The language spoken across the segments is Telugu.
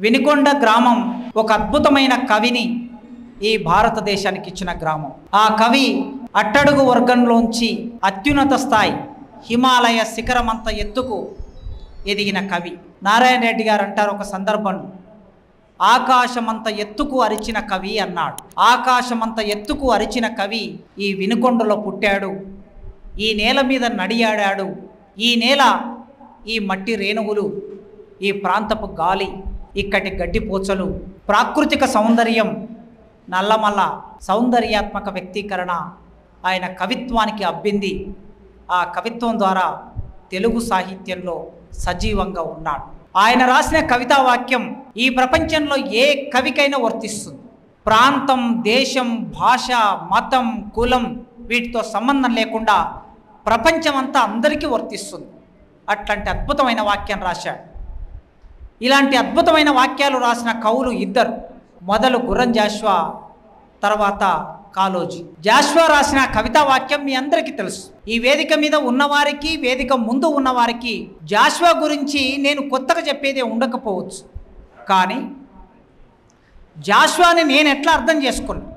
వినుకొండ గ్రామం ఒక అద్భుతమైన కవిని ఈ భారతదేశానికి ఇచ్చిన గ్రామం. ఆ కవి అట్టడుగు వర్గంలోంచి అత్యున్నత స్థాయి హిమాలయ శిఖరమంత ఎత్తుకు ఎదిగిన కవి. నారాయణ రెడ్డి గారు అంటారు ఒక సందర్భంలో, ఆకాశమంత ఎత్తుకు అరిచిన కవి అన్నాడు. ఆకాశమంత ఎత్తుకు అరిచిన కవి ఈ వినుకొండలో పుట్టాడు, ఈ నేల మీద నడియాడాడు. ఈ నేల, ఈ మట్టి రేణువులు, ఈ ప్రాంతపు గాలి, ఇక్కడి గడ్డిపోచలు, ప్రాకృతిక సౌందర్యం, నల్లమల్ల సౌందర్యాత్మక వ్యక్తీకరణ ఆయన కవిత్వానికి అబ్బింది. ఆ కవిత్వం ద్వారా తెలుగు సాహిత్యంలో సజీవంగా ఉన్నాడు. ఆయన రాసిన కవితా వాక్యం ఈ ప్రపంచంలో ఏ కవికైనా వర్తిస్తుంది. ప్రాంతం, దేశం, భాష, మతం, కులం వీటితో సంబంధం లేకుండా ప్రపంచమంతా అందరికీ వర్తిస్తుంది. అట్లాంటి అద్భుతమైన వాక్యం రాశాడు. ఇలాంటి అద్భుతమైన వాక్యాలు రాసిన కవులు ఇద్దరు. మొదలు గుర్రం జాషువా, తర్వాత కాళోజీ. జాషువా రాసిన కవితా వాక్యం మీ అందరికీ తెలుసు. ఈ వేదిక మీద ఉన్నవారికి, వేదిక ముందు ఉన్నవారికి జాషువా గురించి నేను కొత్తగా చెప్పేదే ఉండకపోవచ్చు. కానీ జాషువాని నేను ఎట్లా అర్థం చేసుకున్నాను,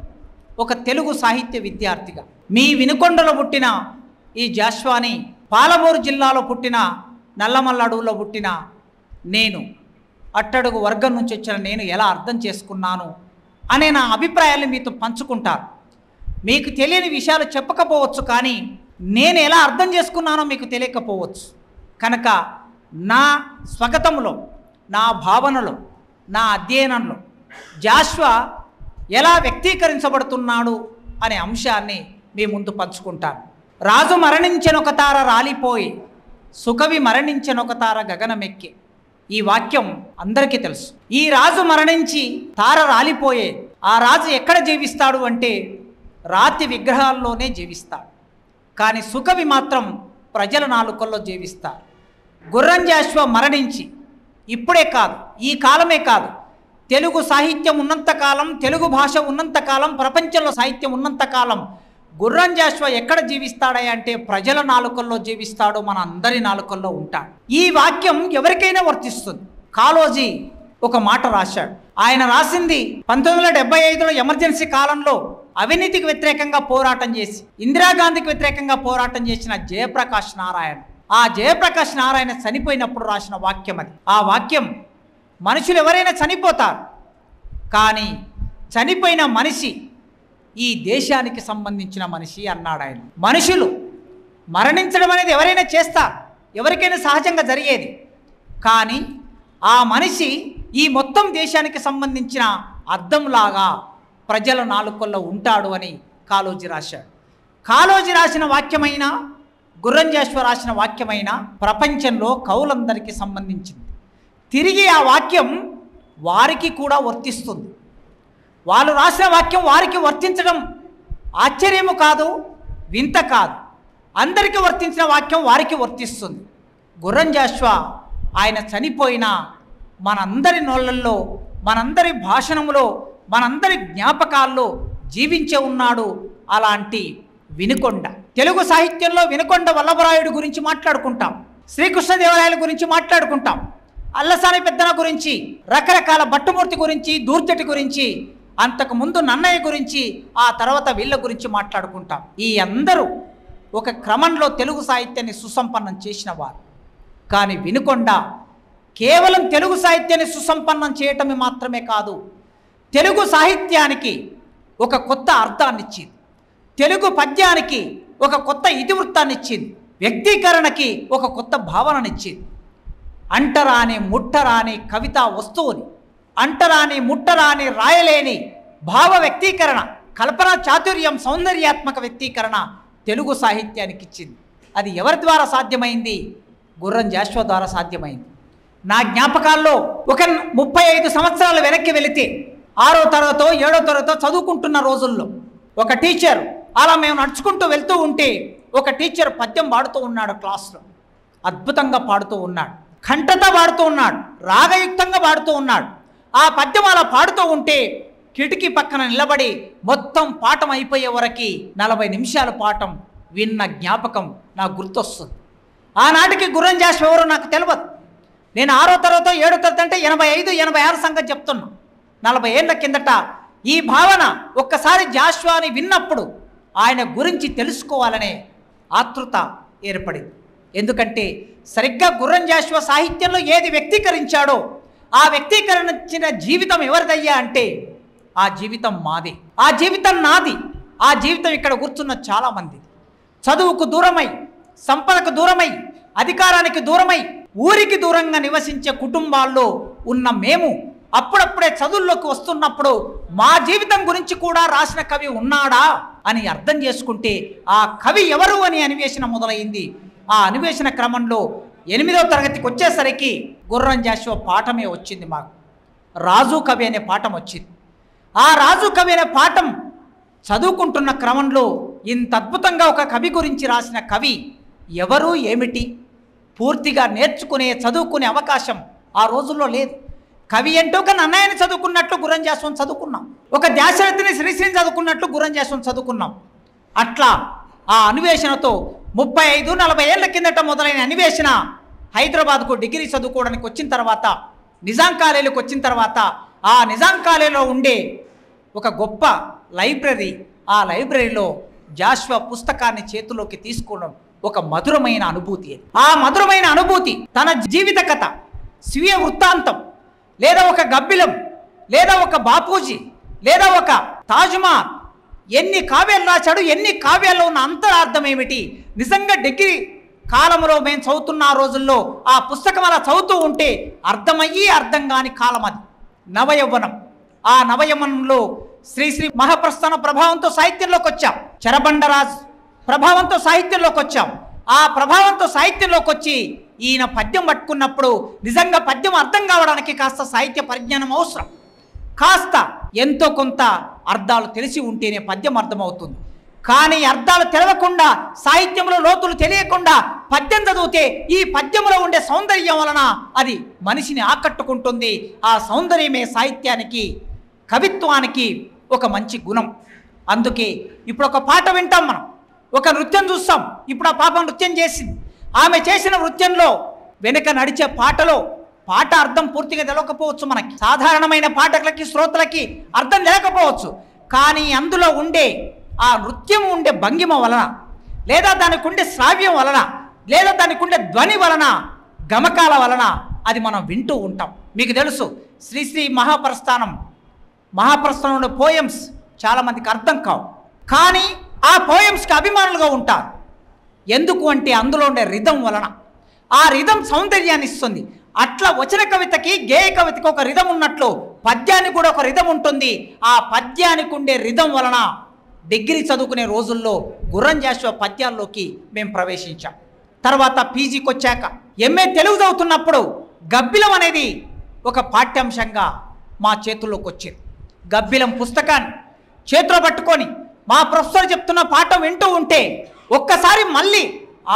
ఒక తెలుగు సాహిత్య విద్యార్థిగా. మీ వినుకొండలో పుట్టిన ఈ జాషువాని పాలమూరు జిల్లాలో పుట్టిన నల్లమల్ల అడవుల్లో పుట్టిన నేను, అట్టడుగు వర్గం నుంచి వచ్చిన నేను ఎలా అర్థం చేసుకున్నాను అనే నా అభిప్రాయాలు మీతో పంచుకుంటాను. మీకు తెలియని విషయాలు చెప్పకపోవచ్చు, కానీ నేను ఎలా అర్థం చేసుకున్నానో మీకు తెలియకపోవచ్చు. కనుక నా స్వగతంలో, నా భావనలో, నా అధ్యయనంలో జాషువా ఎలా వ్యక్తీకరించబడుతున్నాడు అనే అంశాన్ని మీ ముందు పంచుకుంటాను. రాజు మరణించెనొక తార రాలిపోయి, సుకవి మరణించెనొక తార గగనమెక్కి. ఈ వాక్యం అందరికీ తెలుసు. ఈ రాజు మరణించి తార రాలిపోయే, ఆ రాజు ఎక్కడ జీవిస్తాడు అంటే రాతి విగ్రహాల్లోనే జీవిస్తాడు. కానీ సుకవి మాత్రం ప్రజల నాలుకల్లో జీవిస్తాడు. గుర్రం జాషువా మరణించి ఇప్పుడే కాదు, ఈ కాలమే కాదు, తెలుగు సాహిత్యం ఉన్నంతకాలం, తెలుగు భాష ఉన్నంతకాలం, ప్రపంచంలో సాహిత్యం ఉన్నంతకాలం గుర్రం జాషువా ఎక్కడ జీవిస్తాడా అంటే ప్రజల నాలుకల్లో జీవిస్తాడు, మన అందరి నాలుకల్లో ఉంటాడు. ఈ వాక్యం ఎవరికైనా వర్తిస్తుంది. కాళోజీ ఒక మాట రాశాడు. ఆయన రాసింది 1975లో ఎమర్జెన్సీ కాలంలో అవినీతికి వ్యతిరేకంగా పోరాటం చేసి, ఇందిరాగాంధీకి వ్యతిరేకంగా పోరాటం చేసిన జయప్రకాష్ నారాయణ. ఆ జయప్రకాష్ నారాయణ చనిపోయినప్పుడు రాసిన వాక్యం అది. ఆ వాక్యం, మనుషులు ఎవరైనా చనిపోతారు, కానీ చనిపోయిన మనిషి ఈ దేశానికి సంబంధించిన మనిషి అన్నాడు ఆయన. మనుషులు మరణించడం అనేది ఎవరైనా చేస్తారు, ఎవరికైనా సహజంగా జరిగేది. కానీ ఆ మనిషి ఈ మొత్తం దేశానికి సంబంధించిన అద్దంలాగా ప్రజల నాలుకల్లో ఉంటాడు అని కాళోజీ రాశాడు. కాళోజీ రాసిన వాక్యమైన, గుర్రం జాషువా రాసిన వాక్యమైన ప్రపంచంలో కవులందరికీ సంబంధించింది. తిరిగి ఆ వాక్యం వారికి కూడా వర్తిస్తుంది. వాళ్ళు రాసిన వాక్యం వారికి వర్తించడం ఆశ్చర్యము కాదు, వింత కాదు. అందరికీ వర్తించిన వాక్యం వారికి వర్తిస్తుంది. గుర్రం జాషువా ఆయన చనిపోయిన మనందరి నోళ్ళల్లో, మనందరి భాషణములో, మనందరి జ్ఞాపకాల్లో జీవించే ఉన్నాడు. అలాంటి వినుకొండ, తెలుగు సాహిత్యంలో వినుకొండ వల్లభరాయుడు గురించి మాట్లాడుకుంటాం, శ్రీకృష్ణదేవరాయల గురించి మాట్లాడుకుంటాం, అల్లసాని పెద్దన గురించి, రకరకాల భట్టుమూర్తి గురించి, దూర్జటి గురించి, అంతకుముందు నన్నయ్య గురించి, ఆ తర్వాత వీళ్ళ గురించి మాట్లాడుకుంటాం. ఈ అందరూ ఒక క్రమంలో తెలుగు సాహిత్యాన్ని సుసంపన్నం చేసిన వారు. కానీ వినుకొండ కేవలం తెలుగు సాహిత్యాన్ని సుసంపన్నం చేయటమే మాత్రమే కాదు, తెలుగు సాహిత్యానికి ఒక కొత్త అర్థాన్ని ఇచ్చింది, తెలుగు పద్యానికి ఒక కొత్త ఇతివృత్తాన్ని ఇచ్చింది, వ్యక్తీకరణకి ఒక కొత్త భావననిచ్చింది. అంటరాని ముట్టరాని కవితా వస్తువుని, అంటరాని ముట్టరాని రాయలేని భావ వ్యక్తీకరణ, కల్పనా చాతుర్యం, సౌందర్యాత్మక వ్యక్తీకరణ తెలుగు సాహిత్యానికి ఇచ్చింది. అది ఎవరి ద్వారా సాధ్యమైంది? గుర్రం జాషువా ద్వారా సాధ్యమైంది. నా జ్ఞాపకాల్లో ఒక 35 సంవత్సరాలు వెనక్కి వెళితే, 6వ తరగతో 7వ తరగతో చదువుకుంటున్న రోజుల్లో ఒక టీచర్, అలా మేము నడుచుకుంటూ వెళ్తూ ఉంటే ఒక టీచర్ పద్యం పాడుతూ ఉన్నాడు క్లాస్లో. అద్భుతంగా పాడుతూ ఉన్నాడు, కంఠతో పాడుతూ ఉన్నాడు, రాగయుక్తంగా పాడుతూ ఉన్నాడు. ఆ పద్యం అలా పాడుతూ ఉంటే కిటికీ పక్కన నిలబడి మొత్తం పాఠం అయిపోయే వరకు 40 నిమిషాల పాఠం విన్న జ్ఞాపకం నాకు గుర్తొస్తుంది. ఆనాటికి గుర్రం జాషువా ఎవరో నాకు తెలియదు. నేను 6వ తరగతి 7వ తరగతి అంటే 85, 86 సంగతి చెప్తున్నా. 40 ఏళ్ల కిందట ఈ భావన ఒక్కసారి జాషువాని విన్నప్పుడు ఆయన గురించి తెలుసుకోవాలనే ఆతృత ఏర్పడింది. ఎందుకంటే సరిగ్గా గుర్రం జాషువా సాహిత్యంలో ఏది వ్యక్తీకరించాడో ఆ వ్యక్తీకరించిన జీవితం ఎవరిదయ్యా అంటే ఆ జీవితం మాది, ఆ జీవితం నాది, ఆ జీవితం ఇక్కడ కూర్చున్న చాలామంది. చదువుకు దూరమై, సంపదకు దూరమై, అధికారానికి దూరమై, ఊరికి దూరంగా నివసించే కుటుంబాల్లో ఉన్న మేము అప్పుడప్పుడే చదువుల్లోకి వస్తున్నప్పుడు మా జీవితం గురించి కూడా రాసిన కవి ఉన్నాడా అని అర్థం చేసుకుంటే ఆ కవి ఎవరు అని అన్వేషణ మొదలైంది. ఆ అన్వేషణ క్రమంలో 8వ తరగతికి వచ్చేసరికి గుర్రం జాషువా పాఠమే వచ్చింది. మాకు రాజు కవి అనే పాఠం వచ్చింది. ఆ రాజు కవి అనే పాఠం చదువుకుంటున్న క్రమంలో ఇంత అద్భుతంగా ఒక కవి గురించి రాసిన కవి ఎవరు ఏమిటి పూర్తిగా నేర్చుకునే చదువుకునే అవకాశం ఆ రోజుల్లో లేదు. కవి ఏంటో ఒక నన్నయ్యని చదువుకున్నట్లు గుర్రం జాషువాని చదువుకున్నాం, ఒక దాశరథిని శ్రీశ్రీని చదువుకున్నట్లు గుర్రం జాషువాని చదువుకున్నాం. అట్లా ఆ అన్వేషణతో 35, 40 ఏళ్ల కిందట మొదలైన అన్వేషణ హైదరాబాద్కు డిగ్రీ చదువుకోవడానికి వచ్చిన తర్వాత, నిజాం కాలేజీకి వచ్చిన తర్వాత ఆ నిజాం కాలేజీలో ఉండే ఒక గొప్ప లైబ్రరీ, ఆ లైబ్రరీలో జాషువా పుస్తకాన్ని చేతిలోకి తీసుకోవడం ఒక మధురమైన అనుభూతి. ఆ మధురమైన అనుభూతి తన జీవిత కథ, స్వీయ వృత్తాంతం, లేదా ఒక గబ్బిలం, లేదా ఒక బాపూజీ, లేదా ఒక తాజ్మహల్, ఎన్ని కావ్యాలు రాశాడు, ఎన్ని కావ్యాల్లో ఉన్న అంతరార్థం ఏమిటి, నిజంగా డిగ్రీ కాలంలో మేము చదువుతున్న ఆ రోజుల్లో ఆ పుస్తకం అలా చదువుతూ ఉంటే అర్థమయ్యి అర్థం కాని కాలం అది నవయవ్వనం. ఆ నవయవ్వనంలో శ్రీశ్రీ మహాప్రస్థాన ప్రభావంతో సాహిత్యంలోకి వచ్చాం, చరబండరాజ్ ప్రభావంతో సాహిత్యంలోకి వచ్చాం. ఆ ప్రభావంతో సాహిత్యంలోకి వచ్చి ఈయన పద్యం పట్టుకున్నప్పుడు నిజంగా పద్యం అర్థం కావడానికి కాస్త సాహిత్య పరిజ్ఞానం అవసరం, కాస్త ఎంతో కొంత అర్థాలు తెలిసి ఉంటేనే పద్యం అర్థమవుతుంది. కానీ అర్థాలు తెలవకుండా, సాహిత్యంలో లోతులు తెలియకుండా పద్యం చదివితే ఈ పద్యంలో ఉండే సౌందర్యం వలన అది మనిషిని ఆకట్టుకుంటుంది. ఆ సౌందర్యమే సాహిత్యానికి, కవిత్వానికి ఒక మంచి గుణం. అందుకే ఇప్పుడు ఒక పాట వింటాం, మనం ఒక నృత్యం చూస్తాం. ఇప్పుడు ఆ పాప నృత్యం చేసింది. ఆమె చేసిన నృత్యంలో వెనుక నడిచే పాటలో పాట అర్థం పూర్తిగా తెలియకపోవచ్చు, మనకి సాధారణమైన పాఠకులకి శ్రోతలకి అర్థం తెలియకపోవచ్చు. కానీ అందులో ఉండే ఆ నృత్యం ఉండే భంగిమ వలన, లేదా దానికి ఉండే శ్రావ్యం వలన, లేదా దానికి ఉండే ధ్వని వలన, గమకాల వలన అది మనం వింటూ ఉంటాం. మీకు తెలుసు శ్రీశ్రీ మహాప్రస్థానంలో పోయమ్స్ చాలామందికి అర్థం కావు, కానీ ఆ పోయమ్స్కి అభిమానులుగా ఉంటారు. ఎందుకు అంటే అందులో ఉండే రిధం వలన. ఆ రిధం సౌందర్యాన్ని ఇస్తుంది. అట్లా వచన కవితకి, గేయ కవితకి ఒక రిధం ఉన్నట్లు పద్యానికి కూడా ఒక రిధం ఉంటుంది. ఆ పద్యానికి ఉండే రిధం వలన డిగ్రీ చదువుకునే రోజుల్లో గుర్రం జాషువా పద్యాల్లోకి మేము ప్రవేశించాం. తర్వాత పీజీకి వచ్చాక ఎంఏ తెలుగు చదువుతున్నప్పుడు గబ్బిలం అనేది ఒక పాఠ్యాంశంగా మా చేతుల్లోకి వచ్చింది. గబ్బిలం పుస్తకాన్ని చేతిలో పట్టుకొని మా ప్రొఫెసర్ చెప్తున్న పాఠం వింటూ ఉంటే ఒక్కసారి మళ్ళీ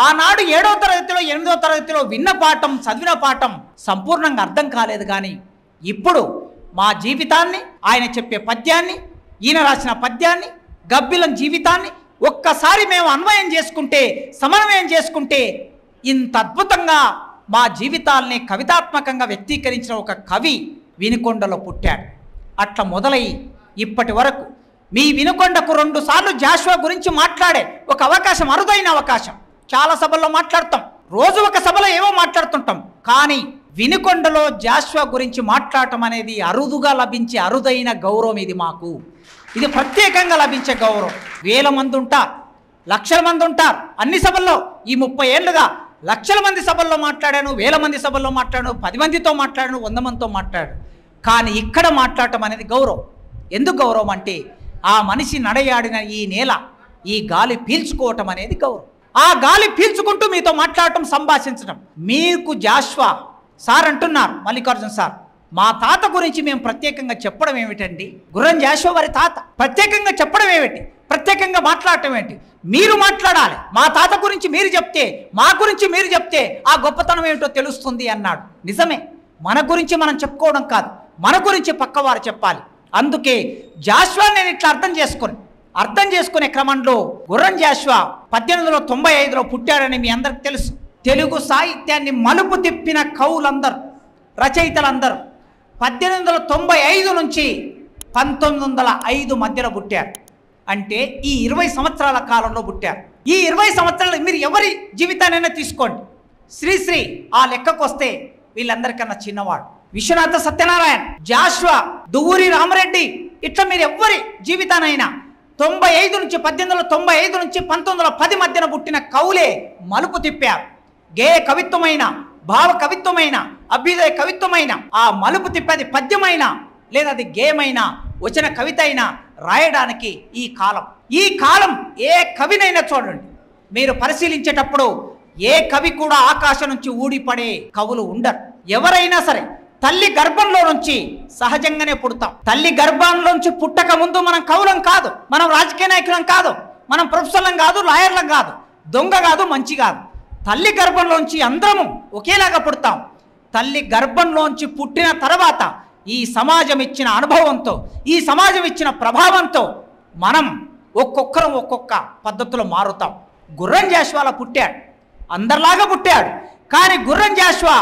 ఆనాడు 7వ తరగతిలో 8వ తరగతిలో విన్న పాఠం, చదివిన పాఠం సంపూర్ణంగా అర్థం కాలేదు. కానీ ఇప్పుడు మా జీవితాన్ని, ఆయన చెప్పే పద్యాన్ని, ఈయన రాసిన పద్యాన్ని, గబ్బిలం జీవితాన్ని ఒక్కసారి మేము అన్వయం చేసుకుంటే, సమన్వయం చేసుకుంటే ఇంత అద్భుతంగా మా జీవితాల్ని కవితాత్మకంగా వ్యక్తీకరించిన ఒక కవి వినుకొండలో పుట్టాడు. అట్లా మొదలై ఇప్పటి వరకు మీ వినుకొండకు 2 సార్లు జాషువా గురించి మాట్లాడే ఒక అవకాశం, అరుదైన అవకాశం. చాలా సభల్లో మాట్లాడతాం, రోజు ఒక సభలో ఏవో మాట్లాడుతుంటాం. కానీ వినుకొండలో జాషువా గురించి మాట్లాడటం అనేది అరుదుగా లభించే అరుదైన గౌరవం. ఇది మాకు, ఇది ప్రత్యేకంగా లభించే గౌరవం. 1000 మంది ఉంటారు, లక్షల మంది ఉంటారు అన్ని సభల్లో. ఈ 30 ఏళ్ళుగా లక్షల మంది సభల్లో మాట్లాడాను, 1000 మంది సభల్లో మాట్లాడాను, 10 మందితో మాట్లాడాను, 100 మందితో మాట్లాడాను. కానీ ఇక్కడ మాట్లాడటం అనేది గౌరవం. ఎందుకు గౌరవం అంటే ఆ మనిషి నడయాడిన ఈ నేల, ఈ గాలి పీల్చుకోవటం అనేది గౌరవం. ఆ గాలి పీల్చుకుంటూ మీతో మాట్లాడటం, సంభాషించడం. మీకు జాషువా సార్ అంటున్నారు, మల్లికార్జున సార్, మా తాత గురించి మేము ప్రత్యేకంగా చెప్పడం ఏమిటండి? గుర్రం జాషువా వారి తాత ప్రత్యేకంగా చెప్పడం ఏమిటి, ప్రత్యేకంగా మాట్లాడటం ఏంటి? మీరు మాట్లాడాలి. మా తాత గురించి మీరు చెప్తే, మా గురించి మీరు చెప్తే ఆ గొప్పతనం ఏమిటో తెలుస్తుంది అన్నాడు. నిజమే, మన గురించి మనం చెప్పుకోవడం కాదు, మన గురించి పక్కవారు చెప్పాలి. అందుకే జాషువా నేను ఇట్లా అర్థం చేసుకునే క్రమంలో గుర్రం జాషువా 1895లో పుట్టాడని మీ అందరికి తెలుసు. తెలుగు సాహిత్యాన్ని మలుపు తిప్పిన కవులందరూ, రచయితలందరూ 1895 నుంచి 1905 మధ్యలో పుట్టారు. అంటే ఈ 20 సంవత్సరాల కాలంలో పుట్టారు. ఈ 20 సంవత్సరాలు మీరు ఎవరి జీవితాన్నైనా తీసుకోండి, శ్రీశ్రీ ఆ లెక్కకు వస్తే వీళ్ళందరికన్నా చిన్నవాడు. విశ్వనాథ సత్యనారాయణ, జాషువా, దువ్వూరి రామరెడ్డి, ఇట్లా మీరు ఎవరి జీవితానైనా 1895 నుంచి 1910 మధ్యన పుట్టిన కవులే మలుపు తిప్పారు. గేయ కవిత్వమైన, భావ కవిత్వమైన, అభ్యుదయ కవిత్వమైన ఆ మలుపు తిప్పేది పద్యమైన లేదా అది గేయమైన, వచన కవిత అయినా రాయడానికి ఈ కాలం ఏ కవినైనా చూడండి, మీరు పరిశీలించేటప్పుడు ఏ కవి కూడా ఆకాశం నుంచి ఊడిపడే కవులు ఉండరు. ఎవరైనా సరే తల్లి గర్భంలో నుంచి సహజంగానే పుడతాం. తల్లి గర్భంలోంచి పుట్టక ముందు మనం కవులం కాదు, మనం రాజకీయ నాయకులం కాదు, మనం ప్రొఫెసర్లం కాదు, లాయర్లం కాదు, దొంగ కాదు, మంచి కాదు. తల్లి గర్భంలోంచి అందరము ఒకేలాగా పుడతాం. తల్లి గర్భంలోంచి పుట్టిన తర్వాత ఈ సమాజం ఇచ్చిన అనుభవంతో, ఈ సమాజం ఇచ్చిన ప్రభావంతో మనం ఒక్కొక్కరం ఒక్కొక్క పద్ధతిలో మారుతాం. గుర్రం జాషువా పుట్టాడు, అందరిలాగా పుట్టాడు. కానీ గుర్రం జాషువా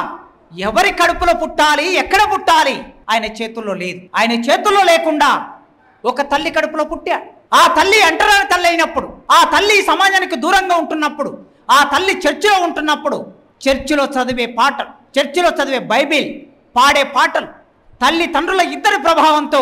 ఎవరి కడుపులో పుట్టాలి, ఎక్కడ పుట్టాలి ఆయన చేతుల్లో లేదు. ఆయన చేతుల్లో లేకుండా ఒక తల్లి కడుపులో పుట్టాడు. ఆ తల్లి అంటరాని తల్లి అయినప్పుడు, ఆ తల్లి సమాజానికి దూరంగా ఉంటున్నప్పుడు, ఆ తల్లి చర్చిలో ఉంటున్నప్పుడు, చర్చిలో చదివే పాటలు, చర్చిలో చదివే బైబిల్, పాడే పాటలు, తల్లి తండ్రుల ఇద్దరి ప్రభావంతో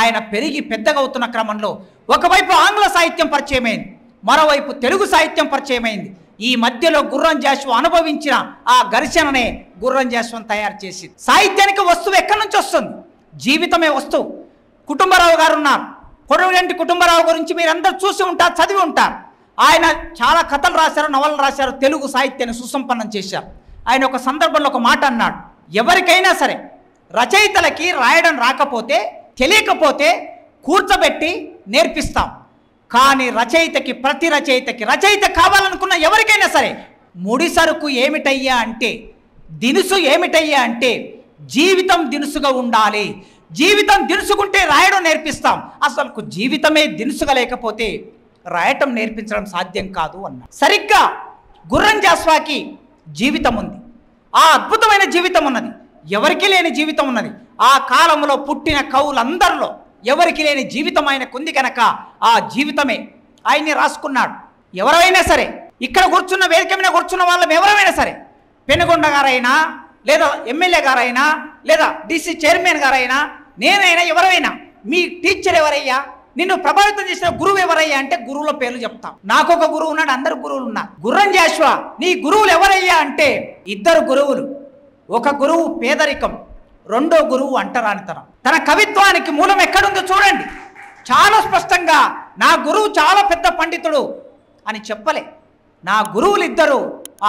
ఆయన పెరిగి పెద్దగా అవుతున్న క్రమంలో ఒకవైపు ఆంగ్ల సాహిత్యం పరిచయమైంది, మరోవైపు తెలుగు సాహిత్యం పరిచయమైంది. ఈ మధ్యలో గుర్రం జాషువా అనుభవించిన ఆ ఘర్షణనే గుర్రం జాషువాను తయారు చేసింది. సాహిత్యానికి వస్తువు ఎక్కడి నుంచి వస్తుంది? జీవితమే వస్తువు. కుటుంబరావు గారు ఉన్నారు. కొడవటి కుటుంబరావు గురించి మీరందరూ చూసి ఉంటారు, చదివి ఉంటారు. ఆయన చాలా కథలు రాశారు, నవలలు రాశారు, తెలుగు సాహిత్యాన్ని సుసంపన్నం చేశారు. ఆయన ఒక సందర్భంలో ఒక మాట అన్నాడు, ఎవరికైనా సరే రచయితలకి రాయడం రాకపోతే, తెలియకపోతే కూర్చోబెట్టి నేర్పిస్తాం. కానీ ప్రతి రచయితకి రచయిత కావాలనుకున్న ఎవరికైనా సరే ముడి సరుకు ఏమిటయ్యా అంటే, దినుసు ఏమిటయ్యా అంటే జీవితం దినుసుగా ఉండాలి. జీవితం దినుసుకుంటే రాయడం నేర్పిస్తాం. అసలు జీవితమే దినుసుగా లేకపోతే రాయటం నేర్పించడం సాధ్యం కాదు అన్నాడు. సరిగ్గా గుర్రం జాషువాకి జీవితం ఉంది, ఆ అద్భుతమైన జీవితం ఉన్నది, ఎవరికి లేని జీవితం ఉన్నది. ఆ కాలంలో పుట్టిన కవులందరిలో ఎవరికి లేని జీవితం ఆయనకు ఉంది కనుక ఆ జీవితమే ఆయన్ని రాసుకున్నాడు. ఎవరైనా సరే, ఇక్కడ కూర్చున్న వేదిక మీద కూర్చున్న వాళ్ళం ఎవరైనా సరే, పెనుగొండ గారైనా, లేదా ఎమ్మెల్యే గారైనా, లేదా డిసి చైర్మన్ గారైనా, నేనైనా, ఎవరైనా, మీ టీచర్ ఎవరయ్యా, నిన్ను ప్రభావితం చేసిన గురువు ఎవరయ్యా అంటే గురువుల పేర్లు చెప్తాం. నాకు ఒక గురువు ఉన్నాడు, అందరు గురువులు ఉన్నారు. గుర్రం జాషువా నీ గురువులు ఎవరయ్యా అంటే ఇద్దరు గురువులు. ఒక గురువు పేదరికం, రెండో గురువు అంటరానితనం. తన కవిత్వానికి మూలం ఎక్కడుందో చూడండి. చాలా స్పష్టంగా నా గురువు చాలా పెద్ద పండితుడు అని చెప్పలే. నా గురువులు ఇద్దరు,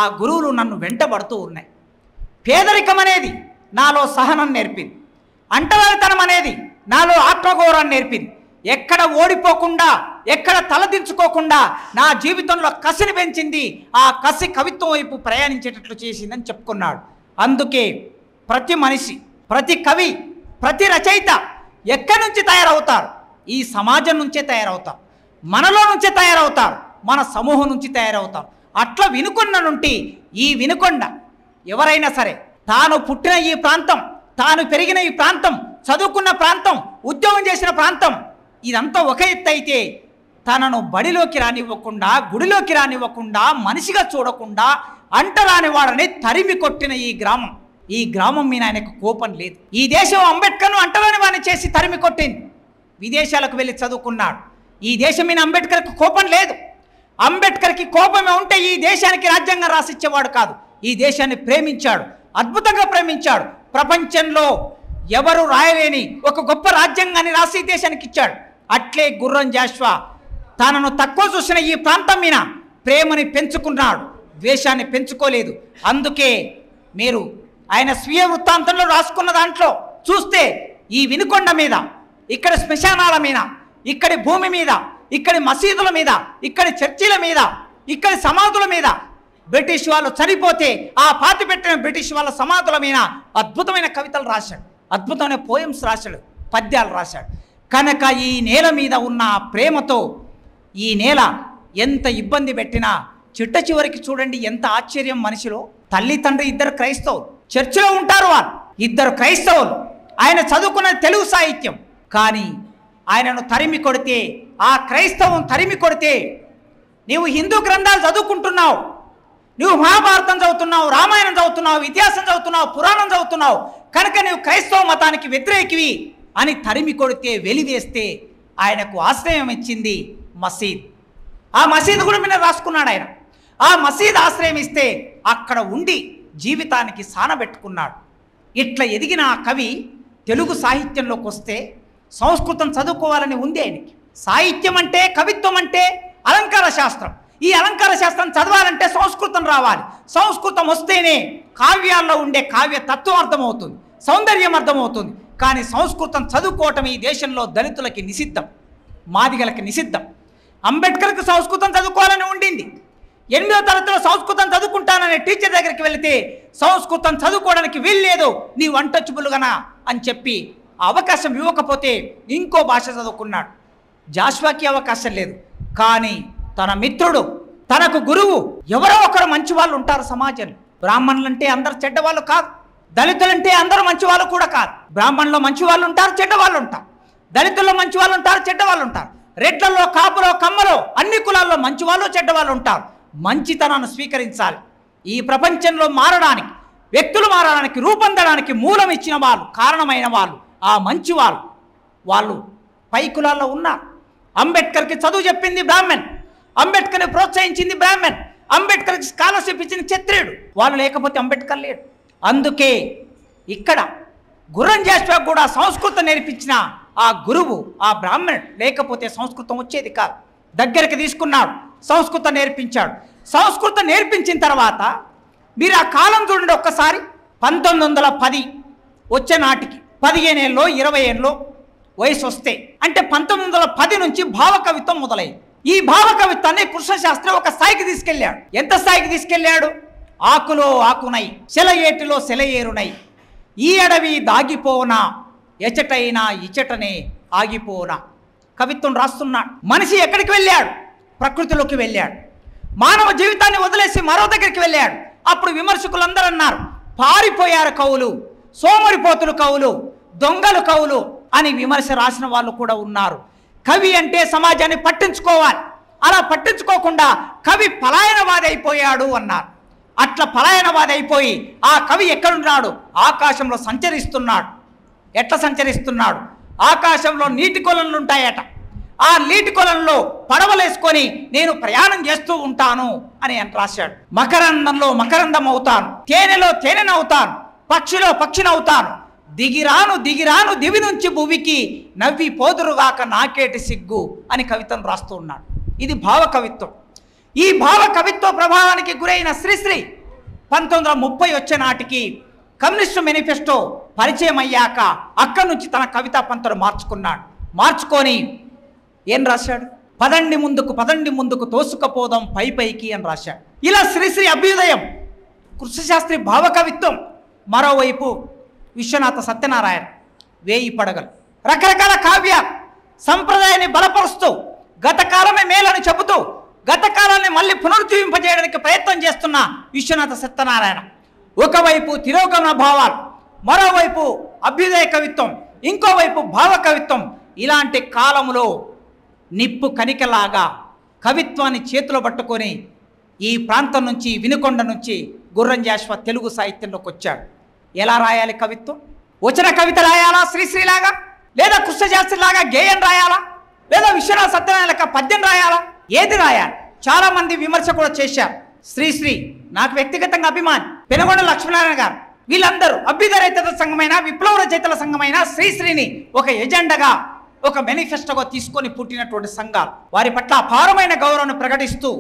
ఆ గురువులు నన్ను వెంటబడుతూ ఉన్నాయి. పేదరికం అనేది నాలో సహనం నేర్పింది, అంటరానితనం అనేది నాలో ఆత్మగౌరవాన్ని నేర్పింది. ఎక్కడ ఓడిపోకుండా, ఎక్కడ తలదించుకోకుండా నా జీవితంలో కసిని పెంచింది. ఆ కసి కవిత్వం వైపు ప్రయాణించేటట్లు చేసిందని చెప్పుకున్నాడు. అందుకే ప్రతి మనిషి, ప్రతి కవి, ప్రతి రచయిత ఎక్కడి నుంచి తయారవుతారు? ఈ సమాజం నుంచే తయారవుతారు, మనలో నుంచే తయారవుతారు, మన సమూహం నుంచి తయారవుతారు. అట్లా వినుకొండ నుండి, ఈ వినుకొండ ఎవరైనా సరే తాను పుట్టిన ఈ ప్రాంతం, తాను పెరిగిన ఈ ప్రాంతం, చదువుకున్న ప్రాంతం, ఉద్యోగం చేసిన ప్రాంతం, ఇదంతా ఒక ఎత్తు అయితే తనను బడిలోకి రానివ్వకుండా, గుడిలోకి రానివ్వకుండా, మనిషిగా చూడకుండా అంటరాని వాడని తరిమి కొట్టిన ఈ గ్రామం మీద ఆయనకు కోపం లేదు. ఈ దేశం అంబేద్కర్ను అంటరాని వాడిని చేసి తరిమి కొట్టింది. విదేశాలకు వెళ్ళి చదువుకున్నాడు. ఈ దేశం మీద అంబేద్కర్కి కోపం లేదు. అంబేద్కర్కి కోపమే ఉంటే ఈ దేశానికి రాజ్యాంగం రాసిచ్చేవాడు కాదు. ఈ దేశాన్ని ప్రేమించాడు, అద్భుతంగా ప్రేమించాడు. ప్రపంచంలో ఎవరు రాయలేని ఒక గొప్ప రాజ్యాంగాన్ని రాసి దేశానికి ఇచ్చాడు. అట్లే గుర్రం జాషువా తనను తక్కువ చూసిన ఈ ప్రాంతం మీద ప్రేమని పెంచుకున్నాడు, ద్వేషాన్ని పెంచుకోలేదు. అందుకే మీరు ఆయన స్వీయ వృత్తాంతంలో రాసుకున్న దాంట్లో చూస్తే ఈ వినుకొండ మీద, ఇక్కడ శ్మశానాల మీద, ఇక్కడి భూమి మీద, ఇక్కడి మసీదుల మీద, ఇక్కడి చర్చిల మీద, ఇక్కడి సమాధుల మీద బ్రిటిష్ వాళ్ళు చనిపోతే ఆ పాతి పెట్టిన బ్రిటిష్ వాళ్ళ సమాధుల మీద అద్భుతమైన కవితలు రాశాడు, అద్భుతమైన పోయమ్స్ రాశాడు, పద్యాలు రాశాడు. కనుక ఈ నేల మీద ఉన్న ప్రేమతో ఈ నేల ఎంత ఇబ్బంది పెట్టినా చిట్ట చివరికి చూడండి ఎంత ఆశ్చర్యం మనిషిలో. తల్లి తండ్రి ఇద్దరు క్రైస్తవులు, చర్చిలో ఉంటారు వాళ్ళు, ఇద్దరు క్రైస్తవులు. ఆయన చదువుకున్న తెలుగు సాహిత్యం, కానీ ఆయనను తరిమి కొడితే, ఆ క్రైస్తవం తరిమి కొడితే, నీవు హిందూ గ్రంథాలు చదువుకుంటున్నావు, నువ్వు మహాభారతం చదువుతున్నావు, రామాయణం చదువుతున్నావు, ఇతిహాసం చదువుతున్నావు, పురాణం చదువుతున్నావు, కనుక నువ్వు క్రైస్తవ మతానికి వ్యతిరేకివి అని తరిమి కొడితే, వెలివేస్తే ఆయనకు ఆశ్రయం ఇచ్చింది మసీద్. ఆ మసీద్ కూడా మీద రాసుకున్నాడు ఆయన. ఆ మసీద్ ఆశ్రయం ఇస్తే అక్కడ ఉండి జీవితానికి సానబెట్టుకున్నాడు. ఇట్లా ఎదిగిన ఆ కవి తెలుగు సాహిత్యంలోకి వస్తే సంస్కృతం చదువుకోవాలని ఉంది ఆయనకి. సాహిత్యం అంటే, కవిత్వం అంటే అలంకార శాస్త్రం. ఈ అలంకార శాస్త్రం చదవాలంటే సంస్కృతం రావాలి. సంస్కృతం వస్తేనే కావ్యాల్లో ఉండే కావ్య తత్వం అర్థమవుతుంది, సౌందర్యం అర్థమవుతుంది. కానీ సంస్కృతం చదువుకోవటం ఈ దేశంలో దళితులకి నిషిద్ధం, మాదిగలకి నిషిద్ధం. అంబేద్కర్కి సంస్కృతం చదువుకోవాలని ఉండింది. 8వ తరగతిలో సంస్కృతం చదువుకుంటాననే టీచర్ దగ్గరికి వెళితే సంస్కృతం చదువుకోవడానికి వీల్లేదు, నీ వంటచ్చుబులుగనా అని చెప్పి అవకాశం ఇవ్వకపోతే ఇంకో భాష చదువుకున్నాడు. జాషువాకి అవకాశం లేదు, కానీ తన మిత్రుడు, తనకు గురువు, ఎవరో ఒకరు మంచి వాళ్ళు ఉంటారు సమాజంలో. బ్రాహ్మణులంటే అందరు చెడ్డవాళ్ళు కాదు, దళితులంటే అందరూ మంచి వాళ్ళు కూడా కాదు. బ్రాహ్మణుల్లో మంచి వాళ్ళు ఉంటారు, చెడ్డవాళ్ళు ఉంటారు. దళితుల్లో మంచి వాళ్ళు ఉంటారు, చెడ్డవాళ్ళు ఉంటారు. రెడ్లలో, కాపులో, కమ్మలో, అన్ని కులాల్లో మంచి వాళ్ళు, చెడ్డవాళ్ళు ఉంటారు. మంచితనాన్ని స్వీకరించాలి. ఈ ప్రపంచంలో మారడానికి, వ్యక్తులు మారడానికి, రూపొందడానికి మూలం ఇచ్చిన వాళ్ళు, కారణమైన వాళ్ళు, ఆ మంచి వాళ్ళు పై కులాల్లో ఉన్నారు. అంబేద్కర్కి చదువు చెప్పింది బ్రాహ్మణ్, అంబేద్కర్ని ప్రోత్సహించింది బ్రాహ్మణ్, అంబేద్కర్కి స్కాలర్షిప్ ఇచ్చిన క్షత్రియుడు. వాళ్ళు లేకపోతే అంబేద్కర్ లేడు. అందుకే ఇక్కడ గుర్రం జాషువా కూడా సంస్కృతం నేర్పించిన ఆ గురువు, ఆ బ్రాహ్మణుడు లేకపోతే సంస్కృతం వచ్చేది కాదు. దగ్గరికి తీసుకున్నాడు, సంస్కృతం నేర్పించాడు. సంస్కృతం నేర్పించిన తర్వాత మీరు ఆ కాలం చూడండి ఒక్కసారి. 1910 వచ్చే నాటికి 15 ఏళ్ళలో 20 ఏళ్ళలో వయసు వస్తే, అంటే 1910 నుంచి భావకవిత్వం మొదలైంది. ఈ భావకవిత్వాన్ని కృష్ణశాస్త్రి ఒక స్థాయికి తీసుకెళ్ళాడు. ఎంత స్థాయికి తీసుకెళ్ళాడు? ఆకులో ఆకునై, సెలయేటిలో సెలయేరునై, ఈ అడవి దాగిపోనా, ఎచటైనా ఇచటనే ఆగిపోనా. కవిత్వం రాస్తున్నాడు. మనిషి ఎక్కడికి వెళ్ళాడు? ప్రకృతిలోకి వెళ్ళాడు. మానవ జీవితాన్ని వదిలేసి మరో దగ్గరికి వెళ్ళాడు. అప్పుడు విమర్శకులందరూ అన్నారు, పారిపోయారు కవులు, సోమరిపోతులు కవులు, దొంగలు కవులు అని విమర్శ రాసిన వాళ్ళు కూడా ఉన్నారు. కవి అంటే సమాజాన్ని పట్టించుకోవాలి, అలా పట్టించుకోకుండా కవి పలాయనవాది అయిపోయాడు అన్నారు. అట్లా పలాయనవాది అయిపోయి ఆ కవి ఎక్కడున్నాడు? ఆకాశంలో సంచరిస్తున్నాడు. ఎట్లా సంచరిస్తున్నాడు? ఆకాశంలో నీటి కొలనులు ఉంటాయట. ఆ నీటి కొలంలో పడవలేసుకొని నేను ప్రయాణం చేస్తూ ఉంటాను అని రాశాడు. మకరందంలో మకరందం అవుతాను, తేనెలో తేనెనవుతాను, పక్షిలో పక్షినవుతాను, దిగిరాను దిగిరాను దివి నుంచి భువికి, నవ్వి పోదురుగాక నాకేటి సిగ్గు అని కవితను రాస్తూ ఉన్నాడు. ఇది భావ కవిత్వం. ఈ భావ కవిత్వ ప్రభావానికి గురైన శ్రీశ్రీ 1930 వచ్చే నాటికి కమ్యూనిస్టు మేనిఫెస్టో పరిచయం అయ్యాక అక్కడి నుంచి తన కవితా పంతులు మార్చుకున్నాడు. మార్చుకొని ఏం రాశాడు? పదండి ముందుకు తోసుకపోదాం పై పైకి అని రాశాడు. ఇలా శ్రీశ్రీ అభ్యుదయం, కృష్ణశాస్త్రి భావకవిత్వం, మరోవైపు విశ్వనాథ సత్యనారాయణ 1000 పడగలు, రకరకాల కావ్య సంప్రదాయాన్ని బలపరుస్తూ గతకాలమే మేలని చెబుతూ గతకాలాన్ని మళ్ళీ పునరుజ్జీవింపజేయడానికి ప్రయత్నం చేస్తున్న విశ్వనాథ సత్యనారాయణ. ఒకవైపు తిరోగమన భావాలు, మరోవైపు అభ్యుదయ కవిత్వం, ఇంకోవైపు భావ కవిత్వం. ఇలాంటి కాలంలో నిప్పు కనికలాగా కవిత్వాన్ని చేతిలో పట్టుకొని ఈ ప్రాంతం నుంచి, వినుకొండ నుంచి గుర్రం జాషువా తెలుగు సాహిత్యంలోకి వచ్చాడు. ఎలా రాయాలి కవిత్వం? వచన కవిత రాయాలా శ్రీశ్రీలాగా, లేదా కృష్ణశాస్త్రిలాగా గేయం రాయాలా, లేదా విశ్వనాథ సత్యనారాయణ పద్యం రాయాలా? ఏది రాయాలి? చాలామంది విమర్శ కూడా చేశారు. శ్రీశ్రీ నాకు వ్యక్తిగతంగా అభిమాని, పెనుగొండ లక్ష్మీనారాయణ గారు, వీళ్ళందరూ అభ్యుదయ రచయితల సంఘమైన, విప్లవ రచయితల సంఘమైన శ్రీశ్రీని ఒక ఎజెండాగా, ఒక మేనిఫెస్టోగా తీసుకొని పుట్టినటువంటి సంఘాలు. వారి పట్ల అపారమైన గౌరవాన్ని ప్రకటిస్తూ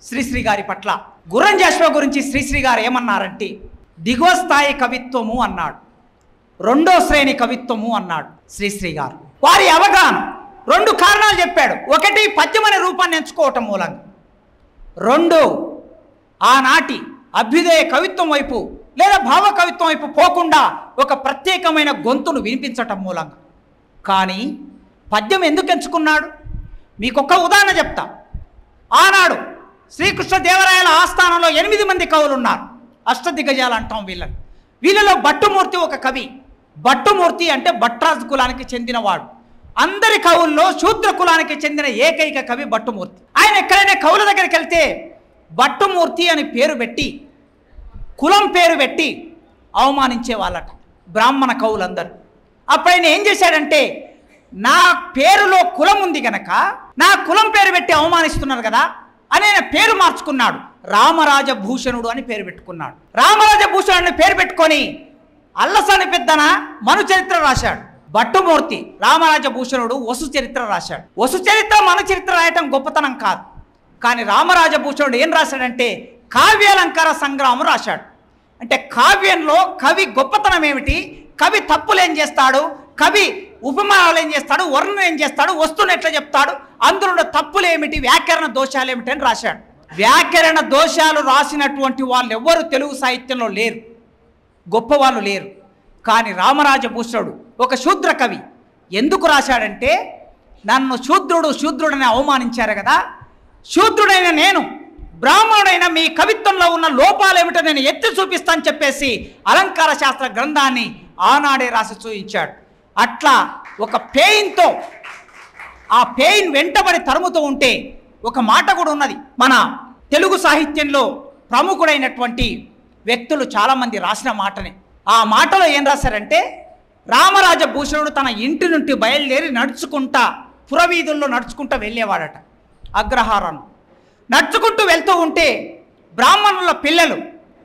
శ్రీశ్రీ గారి పట్ల గుర్రం జాషువా గురించి శ్రీశ్రీ గారు ఏమన్నారంటే, దిగువ స్థాయి కవిత్వము అన్నాడు, 2వ శ్రేణి కవిత్వము అన్నాడు శ్రీశ్రీ గారు. వారి అవగాహన 2 కారణాలు చెప్పాడు. ఒకటి, పద్యం అనే రూపాన్ని ఎంచుకోవటం మూలంగా. 2, ఆనాటి అభ్యుదయ కవిత్వం వైపు లేదా భావ కవిత్వం వైపు పోకుండా ఒక ప్రత్యేకమైన గొంతును వినిపించటం మూలంగా. కానీ పద్యం ఎందుకు ఎంచుకున్నాడు? మీకు ఒక ఉదాహరణ చెప్తా. ఆనాడు శ్రీకృష్ణదేవరాయల ఆస్థానంలో 8 మంది కవులు ఉన్నారు. అష్టదిగ్గజాలు అంటాం వీళ్ళని. వీళ్ళలో భట్టుమూర్తి ఒక కవి. భట్టుమూర్తి అంటే భట్రాజు కులానికి చెందినవాడు. అందరి కవుల్లో శూద్ర కులానికి చెందిన ఏకైక కవి భట్టుమూర్తి. ఆయన ఎక్కడైనా కవుల దగ్గరికి వెళ్తే భట్టుమూర్తి అని పేరు పెట్టి, కులం పేరు పెట్టి అవమానించే వాళ్ళట బ్రాహ్మణ కవులందరూ. అప్పుడు ఆయన ఏం చేశాడంటే, నా పేరులో కులం ఉంది కనుక నా కులం పేరు పెట్టి అవమానిస్తున్నారు కదా అని ఆయన పేరు మార్చుకున్నాడు. రామరాజభూషణుడు అని పేరు పెట్టుకున్నాడు. రామరాజభూషణుడు అని పేరు పెట్టుకొని అల్లసాని పెద్దన మను చరిత్ర రాశాడు. భట్టుమూర్తి రామరాజభూషణుడు వసు చరిత్ర రాశాడు. వసు చరిత్ర మన చరిత్ర రాయటం గొప్పతనం కాదు. కానీ రామరాజభూషణుడు ఏం రాశాడంటే కావ్యాలంకార సంగ్రామం రాశాడు. అంటే కావ్యంలో కవి గొప్పతనం ఏమిటి, కవి తప్పులు ఏం చేస్తాడు, కవి ఉపమానాలు ఏం చేస్తాడు, వర్ణన ఏం చేస్తాడు, వస్తువును ఎట్లా చెప్తాడు, అందులో తప్పులు ఏమిటి, వ్యాకరణ దోషాలు ఏమిటి అని రాశాడు. వ్యాకరణ దోషాలు రాసినటువంటి వాళ్ళు ఎవ్వరు తెలుగు సాహిత్యంలో లేరు, గొప్పవాళ్ళు లేరు. కానీ రామరాజభూషణుడు ఒక శూద్ర కవి. ఎందుకు రాశాడంటే, నన్ను శూద్రుడని అవమానించారు కదా, శూద్రుడైన నేను బ్రాహ్మణుడైన మీ కవిత్వంలో ఉన్న లోపాలు ఏమిటో నేను ఎత్తి చూపిస్తాను చెప్పేసి అలంకార శాస్త్ర గ్రంథాన్ని ఆనాడే రాసి చూపించాడు. అట్లా ఒక పెయిన్తో, ఆ పెయిన్ వెంటబడి తరుముతూ ఉంటే ఒక మాట కూడా ఉన్నది. మన తెలుగు సాహిత్యంలో ప్రముఖుడైనటువంటి వ్యక్తులు చాలామంది రాసిన మాటని. ఆ మాటలో ఏం రాశారంటే, రామరాజభూషణుడు తన ఇంటి నుండి బయలుదేరి నడుచుకుంటా పురవీధుల్లో నడుచుకుంటూ వెళ్ళేవాడట. అగ్రహారం నడుచుకుంటూ వెళ్తూ ఉంటే బ్రాహ్మణుల పిల్లలు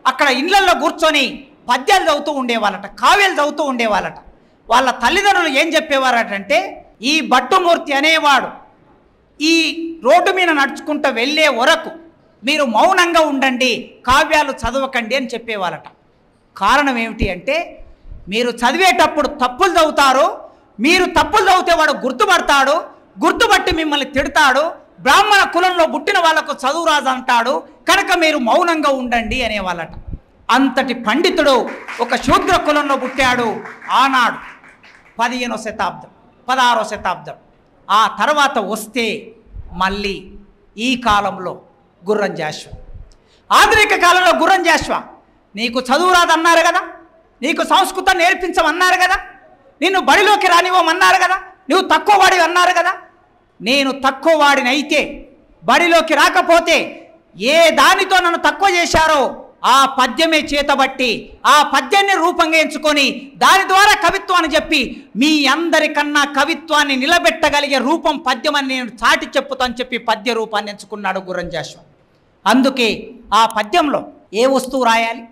అక్కడ ఇళ్లల్లో కూర్చొని పద్యాలు చదువుతూ ఉండేవాళ్ళట, కావ్యాలు చదువుతూ ఉండేవాళ్ళట. వాళ్ళ తల్లిదండ్రులు ఏం చెప్పేవారటంటే, ఈ భట్టుమూర్తి అనేవాడు ఈ రోడ్డు మీద నడుచుకుంటూ వెళ్ళే వరకు మీరు మౌనంగా ఉండండి, కావ్యాలు చదవకండి అని చెప్పేవాళ్ళట. కారణం ఏమిటి అంటే, మీరు చదివేటప్పుడు తప్పులు చదువుతారు, మీరు తప్పులు చదివితే వాడు గుర్తుపడతాడు, గుర్తుపట్టి మిమ్మల్ని తిడతాడు, బ్రాహ్మణ కులంలో పుట్టిన వాళ్ళకు చదువు రాదు అంటాడు, కనుక మీరు మౌనంగా ఉండండి అనేవాళ్ళట. అంతటి పండితుడు ఒక శూద్ర కులంలో పుట్టాడు ఆనాడు 15వ శతాబ్దం 16వ శతాబ్దం. ఆ తర్వాత వస్తే మళ్ళీ ఈ కాలంలో గుర్రం జాషువా, ఆధునిక కాలంలో గుర్రం జాషువా, నీకు చదువు రాదన్నారు కదా, నీకు సంస్కృతం నేర్పించమన్నారు కదా, నిన్ను బడిలోకి రానివ్వమన్నారు కదా, నువ్వు తక్కువ వాడివి అన్నారు కదా. నేను తక్కువ వాడిని అయితే, బడిలోకి రాకపోతే ఏ దానితో నన్ను తక్కువ చేశారో ఆ పద్యమే చేతబట్టి ఆ పద్యాన్ని రూపంగా ఎంచుకొని దాని ద్వారా కవిత్వాన్ని చెప్పి మీ అందరికన్నా కవిత్వాన్ని నిలబెట్టగలిగే రూపం పద్యం అని నేను చాటి చెప్పుతాను చెప్పి పద్య రూపాన్ని ఎంచుకున్నాడు గుర్రం జాషువా. అందుకే ఆ పద్యంలో ఏ వస్తువు రాయాలి,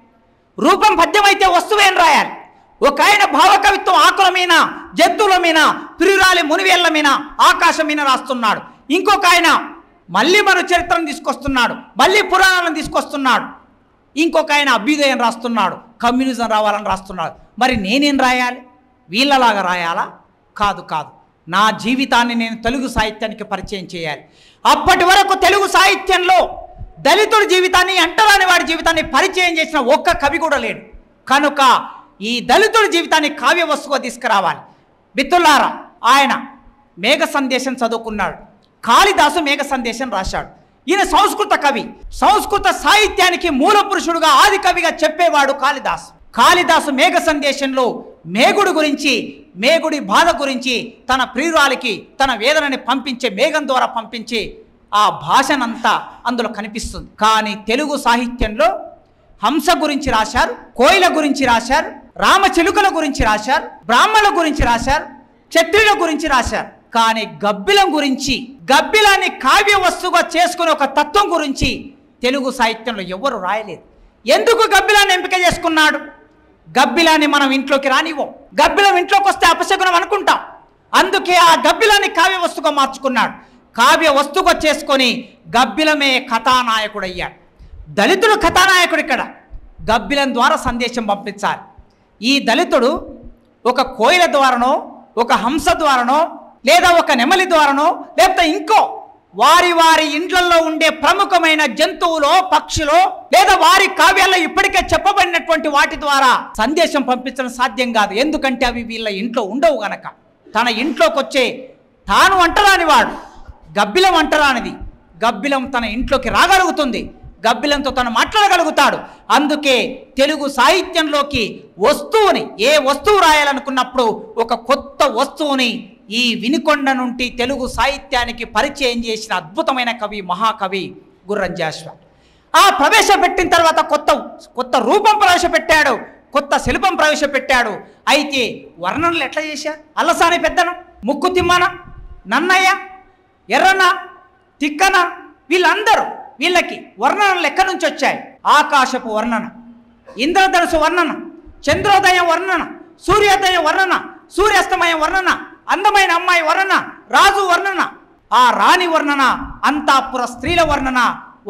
రూపం పద్యం అయితే వస్తువేం రాయాలి. ఒక ఆయన భావకవిత్వం ఆకుల మీద, జంతువుల మీద, ప్రియురాలి మునివేళ్ల మీద, ఆకాశం మీద రాస్తున్నాడు. ఇంకొక ఆయన మళ్ళీ మన చరిత్రను తీసుకొస్తున్నాడు, మళ్ళీ పురాణాలను తీసుకొస్తున్నాడు. ఇంకొక ఆయన అభ్యుదయం రాస్తున్నాడు, కమ్యూనిజం రావాలని రాస్తున్నాడు. మరి నేనేం రాయాలి? వీళ్ళలాగా రాయాలా? కాదు కాదు, నా జీవితాన్ని నేను తెలుగు సాహిత్యానికి పరిచయం చేయాలి. అప్పటి వరకు తెలుగు సాహిత్యంలో దళితుడి జీవితాన్ని, అంటరాని వాడి జీవితాన్ని పరిచయం చేసిన ఒక్క కవి కూడా లేడు. కనుక ఈ దళితుడి జీవితాన్ని కావ్య వస్తువుగా తీసుకురావాలి. మిత్రులారా, ఆయన మేఘ సందేశం చదువుకున్నాడు, కాళిదాసు మేఘ సందేశం రాశాడు. ఈయన సంస్కృత కవి, సంస్కృత సాహిత్యానికి మూల పురుషుడుగా, ఆది కవిగా చెప్పేవాడు కాళిదాసు. కాళిదాసు మేఘ సందేశంలో మేఘుడు గురించి, మేఘుడి బాధ గురించి, తన ప్రియురాలికి తన వేదనని పంపించే, మేఘం ద్వారా పంపించి ఆ భాషనంతా అందులో కనిపిస్తుంది. కానీ తెలుగు సాహిత్యంలో హంస గురించి రాశారు, కోయిల గురించి రాశారు, రామచిలుకల గురించి రాశారు, బ్రాహ్మణుల గురించి రాశారు, క్షత్రియుల గురించి రాశారు. కానీ గబ్బిలం గురించి, గబ్బిలాన్ని కావ్య వస్తువుగా చేసుకునే ఒక తత్వం గురించి తెలుగు సాహిత్యంలో ఎవరు రాయలేదు. ఎందుకు గబ్బిలాన్ని ఎంపిక చేసుకున్నాడు? గబ్బిలాన్ని మనం ఇంట్లోకి రానివ్వం, గబ్బిలం ఇంట్లోకి వస్తే అపశకునం అనుకుంటాం. అందుకే ఆ గబ్బిలాన్ని కావ్య వస్తువుగా మార్చుకున్నాడు. కావ్య వస్తువుగా చేసుకొని గబ్బిలమే కథానాయకుడు అయ్యాడు. దళితుడు కథానాయకుడు. ఇక్కడ గబ్బిలం ద్వారా సందేశం పంపించాలి. ఈ దళితుడు ఒక కోయిల ద్వారానో, ఒక హంస ద్వారానో, లేదా ఒక నెమలి ద్వారానో, లేకపోతే ఇంకో వారి వారి ఇండ్లలో ఉండే ప్రముఖమైన జంతువులో, పక్షులో, లేదా వారి కావ్యాల్లో ఇప్పటికే చెప్పబడినటువంటి వాటి ద్వారా సందేశం పంపించడం సాధ్యం కాదు. ఎందుకంటే అవి వీళ్ళ ఇంట్లో ఉండవు గనక. తన ఇంట్లోకి వచ్చే తాను అంటరాని వాడు, గబ్బిలం అంటరానిది, గబ్బిలం తన ఇంట్లోకి రాగలుగుతుంది, గబ్బిలంతో తను మాట్లాడగలుగుతాడు. అందుకే తెలుగు సాహిత్యంలోకి వస్తువుని, ఏ వస్తువు రాయాలనుకున్నప్పుడు ఒక కొత్త వస్తువుని ఈ వినుకొండ నుండి తెలుగు సాహిత్యానికి పరిచయం చేసిన అద్భుతమైన కవి, మహాకవి గుర్రం జాషువా. ఆ ప్రవేశపెట్టిన తర్వాత కొత్త రూపం ప్రవేశపెట్టాడు, కొత్త శిల్పం ప్రవేశపెట్టాడు. అయితే వర్ణనలు ఎట్లా చేశారు? అల్లసాని పెద్దన, ముక్కు తిమ్మన, నన్నయ్య, ఎర్రన, తిక్కన, వీళ్ళకి వర్ణనలు ఎక్కడి నుంచి వచ్చాయి? ఆకాశపు వర్ణన, ఇంద్రధనుసు వర్ణన, చంద్రోదయం వర్ణన, సూర్యోదయం వర్ణన, సూర్యాస్తమయం వర్ణన, అందమైన అమ్మాయి వర్ణన, రాజు వర్ణన, ఆ రాణి వర్ణన, అంతాపుర స్త్రీల వర్ణన,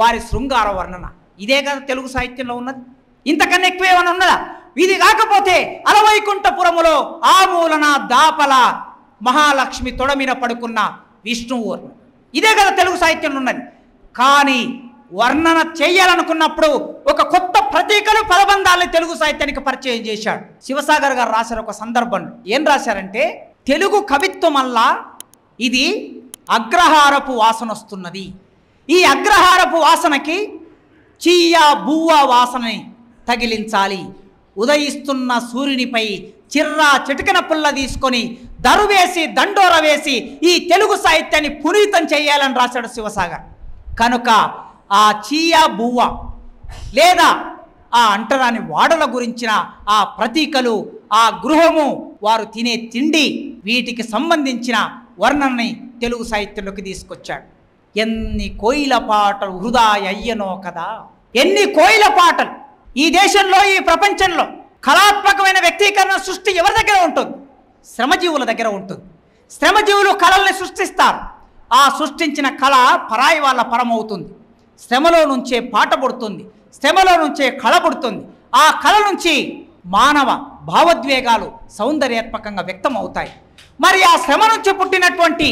వారి శృంగార వర్ణన. ఇదే కదా తెలుగు సాహిత్యంలో ఉన్నది. ఇంతకన్నా ఎక్కువ ఏమైనా ఉన్నదా? ఇది కాకపోతే అలవైకుంఠపురములో ఆ మూలన దాపల మహాలక్ష్మి తొడమిన పడుకున్న విష్ణువు వర్ణన. ఇదే కదా తెలుగు సాహిత్యంలో ఉన్నది. కానీ వర్ణన చేయాలనుకున్నప్పుడు ఒక కొత్త ప్రతీకలు, పదబంధాలని తెలుగు సాహిత్యానికి పరిచయం చేశాడు. శివసాగర్ గారు రాశారు ఒక సందర్భంలో. ఏం రాశారంటే, తెలుగు కవిత్వం వల్ల ఇది అగ్రహారపు వాసన వస్తున్నది. ఈ అగ్రహారపు వాసనకి చీయా బువ్వ వాసనని తగిలించాలి. ఉదయిస్తున్న సూర్యునిపై చిర్రా చిటికన పుల్ల తీసుకొని దరువేసి దండోర వేసి ఈ తెలుగు సాహిత్యాన్ని పునీతం చేయాలని రాశాడు శివసాగర్. కనుక ఆ చీయా బువ్వ లేదా ఆ అంటరాని వాడల గురించిన ఆ ప్రతీకలు, ఆ గృహము, వారు తినే తిండి, వీటికి సంబంధించిన వర్ణనని తెలుగు సాహిత్యంలోకి తీసుకొచ్చాడు. ఎన్ని కోయిల పాటలు వృధా అయ్యనో కదా. ఎన్ని కోయిల పాటలు! ఈ దేశంలో, ఈ ప్రపంచంలో కళాత్మకమైన వ్యక్తీకరణ సృష్టి ఎవరి దగ్గర ఉంటుంది? శ్రమజీవుల దగ్గర ఉంటుంది. శ్రమజీవులు కళల్ని సృష్టిస్తారు. ఆ సృష్టించిన కళ పరాయి వాళ్ళ పరమవుతుంది. శ్రమలో నుంచే పాట పుడుతుంది, శ్రమలో నుంచే కళ పుడుతుంది. ఆ కళ నుంచి మానవ భావోద్వేగాలు సౌందర్యాత్మకంగా వ్యక్తం అవుతాయి. మరి ఆ శ్రమ నుంచి పుట్టినటువంటి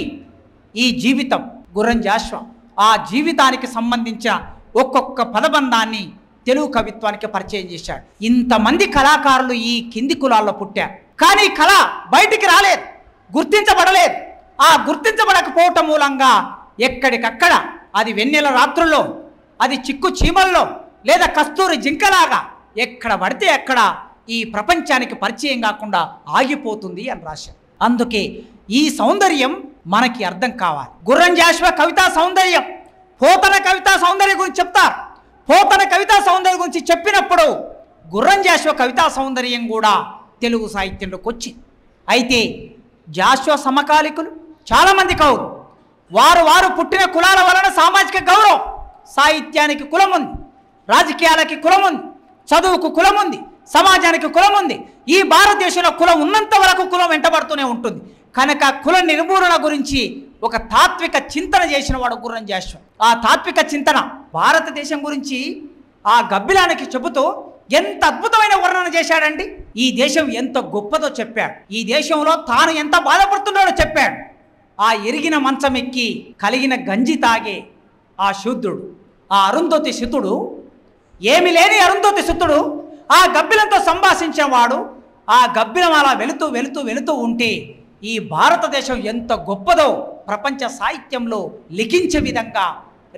ఈ జీవితం గుర్రం జాషువా ఆ జీవితానికి సంబంధించిన ఒక్కొక్క పదబంధాన్ని తెలుగు కవిత్వానికి పరిచయం చేశాడు. ఇంతమంది కళాకారులు ఈ కింది కులాల్లో పుట్టారు. కానీ కళ బయటికి రాలేదు, గుర్తించబడలేదు. ఆ గుర్తించబడకపోవటం మూలంగా ఎక్కడికక్కడ అది వెన్నెల రాత్రుల్లో, అది చిక్కు చీమల్లో, లేదా కస్తూరి జింకలాగా ఎక్కడ పడితే అక్కడ ఈ ప్రపంచానికి పరిచయం కాకుండా ఆగిపోతుంది అని రాశారు. అందుకే ఈ సౌందర్యం మనకి అర్థం కావాలి. గుర్రం జాషువా కవితా సౌందర్యం, పోతన కవితా సౌందర్యం గురించి చెప్తారు. పోతన కవితా సౌందర్యం గురించి చెప్పినప్పుడు గుర్రం జాషువా కవితా సౌందర్యం కూడా తెలుగు సాహిత్యంలోకి వచ్చింది. అయితే జాషువా సమకాలికులు చాలామంది కవులు, వారు పుట్టిన కులాల వలన సామాజిక గౌరవం, సాహిత్యానికి కులం ఉంది, రాజకీయాలకి కులం ఉంది, చదువుకు కులం ఉంది, సమాజానికి కులం ఉంది. ఈ భారతదేశంలో కులం ఉన్నంత వరకు కులం వెంటబడుతూనే ఉంటుంది. కనుక కుల నిర్మూలన గురించి ఒక తాత్విక చింతన చేసిన వాడు గుర్రం జాషువా. ఆ తాత్విక చింతన భారతదేశం గురించి ఆ గబ్బిలానికి చెబుతూ ఎంత అద్భుతమైన వర్ణన చేశాడండి. ఈ దేశం ఎంత గొప్పదో చెప్పాడు. ఈ దేశంలో తాను ఎంత బాధపడుతున్నాడో చెప్పాడు. ఆ ఎరిగిన మంచం ఎక్కి కలిగిన గంజి తాగే ఆ శూద్రుడు, ఆ అరుంధతి సుతుడు, ఏమి లేని అరుంధతి సుతుడు ఆ గబ్బిలంతో సంభాషించేవాడు. ఆ గబ్బిలం అలా వెళుతూ ఉంటే ఈ భారతదేశం ఎంత గొప్పదో ప్రపంచ సాహిత్యంలో లిఖించే విధంగా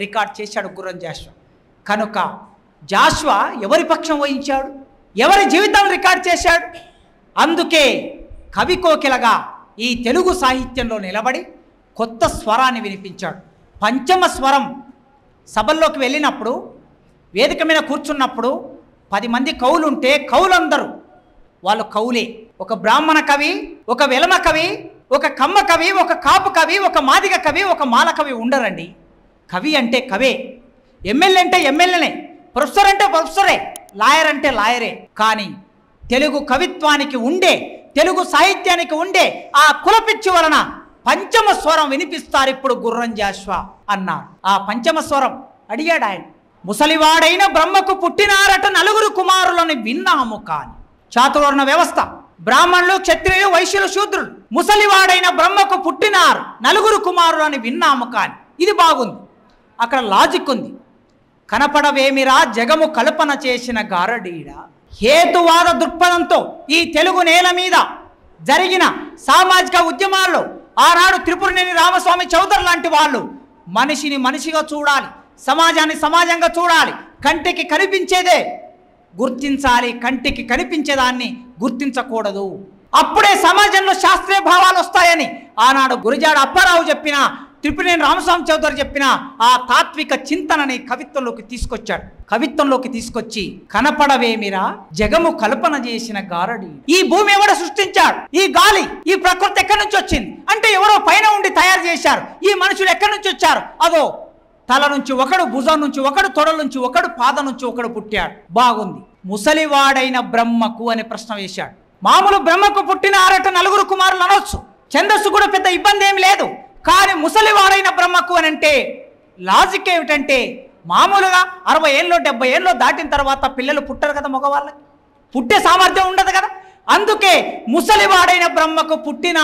రికార్డ్ చేశాడు గుర్రం జాషువా. కనుక జాషువా ఎవరి పక్షం వహించాడు? ఎవరి జీవితాన్ని రికార్డ్ చేశాడు? అందుకే కవి కోకిలగా ఈ తెలుగు సాహిత్యంలో నిలబడి కొత్త స్వరాన్ని వినిపించాడు. పంచమ స్వరం సభల్లోకి వెళ్ళినప్పుడు, వేదిక మీద కూర్చున్నప్పుడు 10 మంది కవులుంటే కవులందరూ వాళ్ళు కవులే. ఒక బ్రాహ్మణ కవి, ఒక వెలమ కవి, ఒక కమ్మ కవి, ఒక కాపు కవి, ఒక మాదిగ కవి, ఒక మాల కవి ఉండరండి. కవి అంటే కవే, ఎమ్మెల్యే అంటే ఎమ్మెల్యేనే, ప్రొఫెసర్ అంటే ప్రొఫెసరే, లాయర్ అంటే లాయరే. కానీ తెలుగు కవిత్వానికి ఉండే, తెలుగు సాహిత్యానికి ఉండే ఆ కులపిచ్చి వలన పంచమ స్వరం వినిపిస్తారు ఇప్పుడు గుర్రం జాషువా అన్నారు. ఆ పంచమ స్వరం అడిగాడు ఆయన. ముసలివాడైన బ్రహ్మకు పుట్టినారట 4 కుమారులని విన్నాము. కాని చాతుర్వర్ణ వ్యవస్థ, బ్రాహ్మణులు, క్షత్రియులు, వైశ్యులు, శూద్రులు, ముసలివాడైన బ్రహ్మకు పుట్టినారు 4 కుమారులని విన్నాము. కాని ఇది బాగుంది, అక్కడ లాజిక్ ఉంది. కనపడవేమిరా జగము కల్పన చేసిన గారడీడ. హేతువాద దృక్పథంతో ఈ తెలుగు నేల మీద జరిగిన సామాజిక ఉద్యమాల్లో ఆనాడు త్రిపురనేని రామస్వామి చౌదరి లాంటి వాళ్ళు మనిషిని మనిషిగా చూడాలి, సమాజాన్ని సమాజంగా చూడాలి. కంటికి కనిపించేదే గుర్తించాలి, కంటికి కనిపించేదాన్ని గుర్తించకూడదు. అప్పుడే సమాజంలో శాస్త్రీయ భావాలు వస్తాయని ఆనాడు గురజాడ అప్పారావు చెప్పిన, త్రిపురేని రామస్వామి చౌదరి చెప్పిన ఆ తాత్విక చింతనని కవిత్వంలోకి తీసుకొచ్చాడు. కవిత్వంలోకి తీసుకొచ్చి కనపడవేమిరా జగము కల్పన చేసిన గారడి, ఈ భూమి ఎవడో సృష్టించాడు, ఈ గాలి ఈ ప్రకృతి ఎక్కడి నుంచి వచ్చింది అంటే ఎవరో పైన ఉండి తయారు చేశారు. ఈ మనుషులు ఎక్కడి నుంచి వచ్చారు, అదో తల నుంచి ఒకడు, భుజం నుంచి ఒకడు, తొడల నుంచి ఒకడు, పాదం నుంచి ఒకడు పుట్టాడు. బాగుంది. ముసలివాడైన బ్రహ్మకు అనే ప్రశ్న వేశాడు. మామూలు బ్రహ్మకు పుట్టిన 6 కుమారులు అనొచ్చు, ఛందస్సు కూడా పెద్ద ఇబ్బంది ఏమి లేదు. కానీ ముసలివాడైన బ్రహ్మకు అని అంటే లాజిక్ ఏమిటంటే, మామూలుగా 60 ఏళ్ళు 70 ఏళ్ళు దాటిన తర్వాత పిల్లలు పుట్టరు కదా, మగవాళ్ళకి పుట్టే సామర్థ్యం ఉండదు కదా. అందుకే ముసలివాడైన బ్రహ్మకు పుట్టిన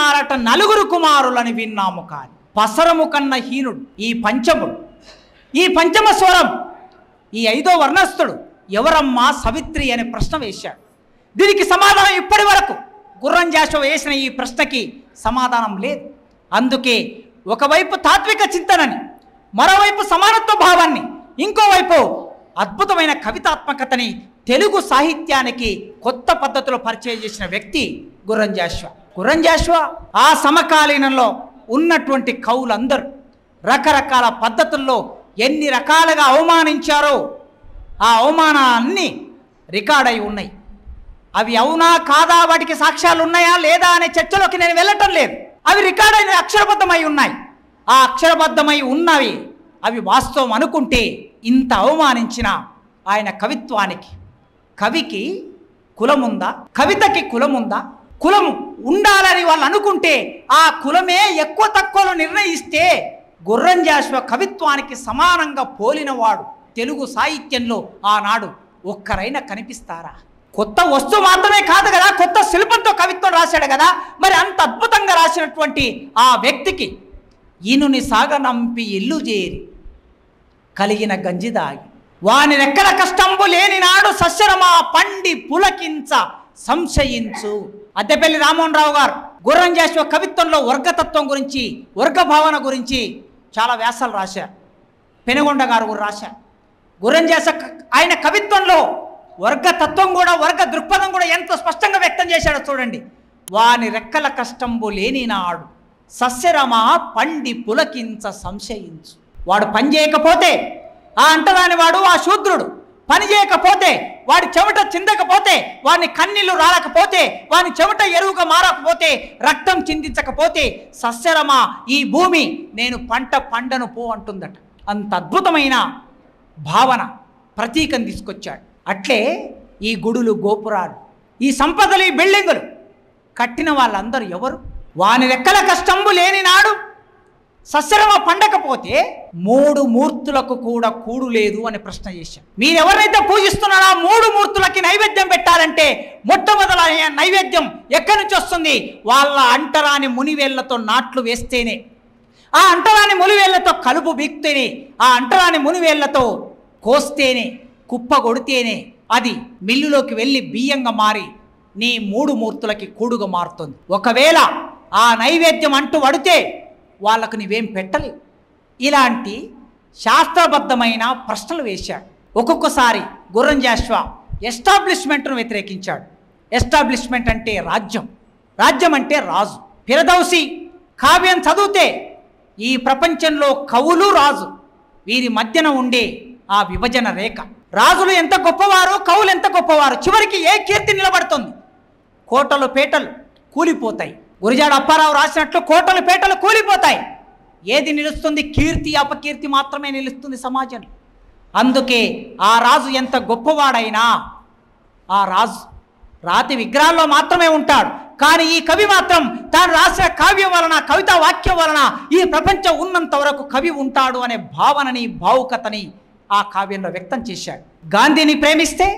9 కుమారులని విన్నాము. కానీ పసరము కన్న హీనుడు ఈ పంచముడు, ఈ పంచమ స్వరం, ఈ 5వ వర్ణస్థుడు ఎవరమ్మా సవిత్రి అనే ప్రశ్న వేశాడు. దీనికి సమాధానం ఇప్పటి వరకు గుర్రం జాషువా వేసిన ఈ ప్రశ్నకి సమాధానం లేదు. అందుకే ఒకవైపు తాత్విక చింతనని, మరోవైపు సమానత్వ భావాన్ని, ఇంకోవైపు అద్భుతమైన కవితాత్మకతని తెలుగు సాహిత్యానికి కొత్త పద్ధతిలో పరిచయం చేసిన వ్యక్తి గుర్రం జాషువా. గుర్రం జాషువా ఆ సమకాలీనంలో ఉన్నటువంటి కవులందరూ రకరకాల పద్ధతుల్లో ఎన్ని రకాలుగా అవమానించారో ఆ అవమానాలన్నీ రికార్డ్ అయి ఉన్నాయి. అవి అవునా కాదా, వాటికి సాక్ష్యాలు ఉన్నాయా లేదా అనే చర్చలోకి నేను వెళ్ళటం లేదు. అవి రికార్డ్ అయిన అక్షరబద్ధమై ఉన్నాయి. ఆ అక్షరబద్ధమై ఉన్నవి అవి వాస్తవం అనుకుంటే ఇంత అవమానించిన ఆయన కవిత్వానికి, కవికి కులముందా, కవితకి కులముందా? కులం ఉండాలని వాళ్ళు అనుకుంటే ఆ కులమే ఎక్కువ తక్కువలో నిర్ణయిస్తే గుర్రం జాషువా కవిత్వానికి సమానంగా పోలినవాడు తెలుగు సాహిత్యంలో ఆనాడు ఒక్కరైనా కనిపిస్తారా? కొత్త వస్తువు మాత్రమే కాదు కదా, కొత్త శిల్పంతో కవిత్వం రాశాడు కదా. మరి అంత అద్భుతంగా రాసినటువంటి ఆ వ్యక్తికి ఈనుని సాగనంపి ఇల్లు చేరి కలిగిన గంజి దాగి వాని రెక్కల కష్టంబు లేని నాడు సస్యరమా పండి పులకించ సంశయించు. అద్దెపల్లి రామ్మోహన్ రావు గారు గుర్రం జాషువా కవిత్వంలో వర్గతత్వం గురించి, వర్గ భావన గురించి చాలా వ్యాసాలు రాశారు. పెనుగొండ గారు కూడా రాశారు. గుర్రం జాషువా ఆయన కవిత్వంలో వర్గతత్వం కూడా, వర్గ దృక్పథం కూడా ఎంత స్పష్టంగా వ్యక్తం చేశాడో చూడండి. వాని రెక్కల కష్టంబు లేని నాడు సస్యరమా పండి పులకించ సంశయించు. వాడు పని చేయకపోతే ఆ అంటరాని వాడు, ఆ శూద్రుడు పని చేయకపోతే, వాడి చెమట చిందకపోతే, వాడిని కన్నీళ్లు రాలకపోతే, వాని చెమట ఎరువుగా మారకపోతే, రక్తం చిందించకపోతే సస్యరమా ఈ భూమి నేను పంట పండను పో అంటుందట. అంత అద్భుతమైన భావన, ప్రతీకం తీసుకొచ్చాడు. అట్లే ఈ గుడులు, గోపురాలు, ఈ సంపదలు, ఈ బిల్డింగులు కట్టిన వాళ్ళందరూ ఎవరు? వాని రెక్కల కష్టంబు లేని నాడు సస్యరమ పండకపోతే 3 మూర్తులకు కూడా కూడు లేదు అని ప్రశ్న చేశాం. మీరెవరైతే పూజిస్తున్నారో ఆ 3 మూర్తులకి నైవేద్యం పెట్టాలంటే మొట్టమొదటి నైవేద్యం ఎక్కడి నుంచి వస్తుంది? వాళ్ళ అంటరాని మునివేళ్లతో నాట్లు వేస్తేనే, ఆ అంటరాని మునివేళ్లతో కలుపు బీక్తేనే, ఆ అంటరాని మునివేళ్లతో కోస్తేనే, కుప్ప కొడితేనే అది మిల్లులోకి వెళ్ళి బియ్యంగా మారి నీ 3 మూర్తులకి కూడుగా మారుతుంది. ఒకవేళ ఆ నైవేద్యం అంటూ వడితే వాళ్ళకు నీవేం పెట్టలేవు. ఇలాంటి శాస్త్రబద్ధమైన ప్రశ్నలు వేశాడు. ఒక్కొక్కసారి గుర్రం జాషువా ఎస్టాబ్లిష్మెంట్ను వ్యతిరేకించాడు. ఎస్టాబ్లిష్మెంట్ అంటే రాజ్యం, రాజ్యం అంటే రాజు. ఫిరదౌసి కావ్యం చదివితే ఈ ప్రపంచంలో కవులు, రాజు వీరి మధ్యన ఉండే ఆ విభజన రేఖ. రాజులు ఎంత గొప్పవారు, కవులు ఎంత గొప్పవారు, చివరికి ఏ కీర్తి నిలబడుతుంది? కోటలు పేటలు కూలిపోతాయి. గురజాడ అప్పారావు రాసినట్లు కోటలు పేటలు కూలిపోతాయి. ఏది నిలుస్తుంది? కీర్తి, అపకీర్తి మాత్రమే నిలుస్తుంది సమాజంలో. అందుకే ఆ రాజు ఎంత గొప్పవాడైనా ఆ రాజు రాతి విగ్రహాల్లో మాత్రమే ఉంటాడు. కానీ ఈ కవి మాత్రం తాను రాసిన కావ్యం వలన, కవితా వాక్యం వలన ఈ ప్రపంచం ఉన్నంత వరకు కవి ఉంటాడు అనే భావనని, భావుకతని ఆ కావ్యంలో వ్యక్తం చేశాడు. గాంధీని ప్రేమిస్తే,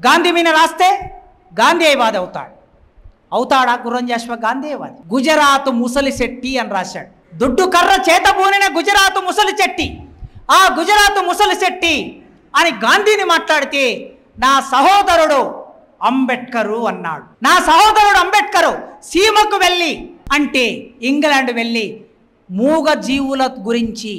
గాంధీ మీద రాస్తే గాంధీవాది అవుతాడు. అవుతాడా గుర్రం జాషువా గాంధీవాది? గుజరాత్ ముసలి శెట్టి అని రాశాడు. దుడ్డు కర్ర చేతబూనిన గుజరాత్ ముసలి చెట్టి, ఆ గుజరాత్ ముసలి శెట్టి అని గాంధీని మాట్లాడితే నా సహోదరుడు అంబేద్కరు అన్నాడు. నా సహోదరుడు అంబేద్కరు సీమకు వెళ్ళి, అంటే ఇంగ్లాండ్ వెళ్ళి మూగ జీవుల గురించి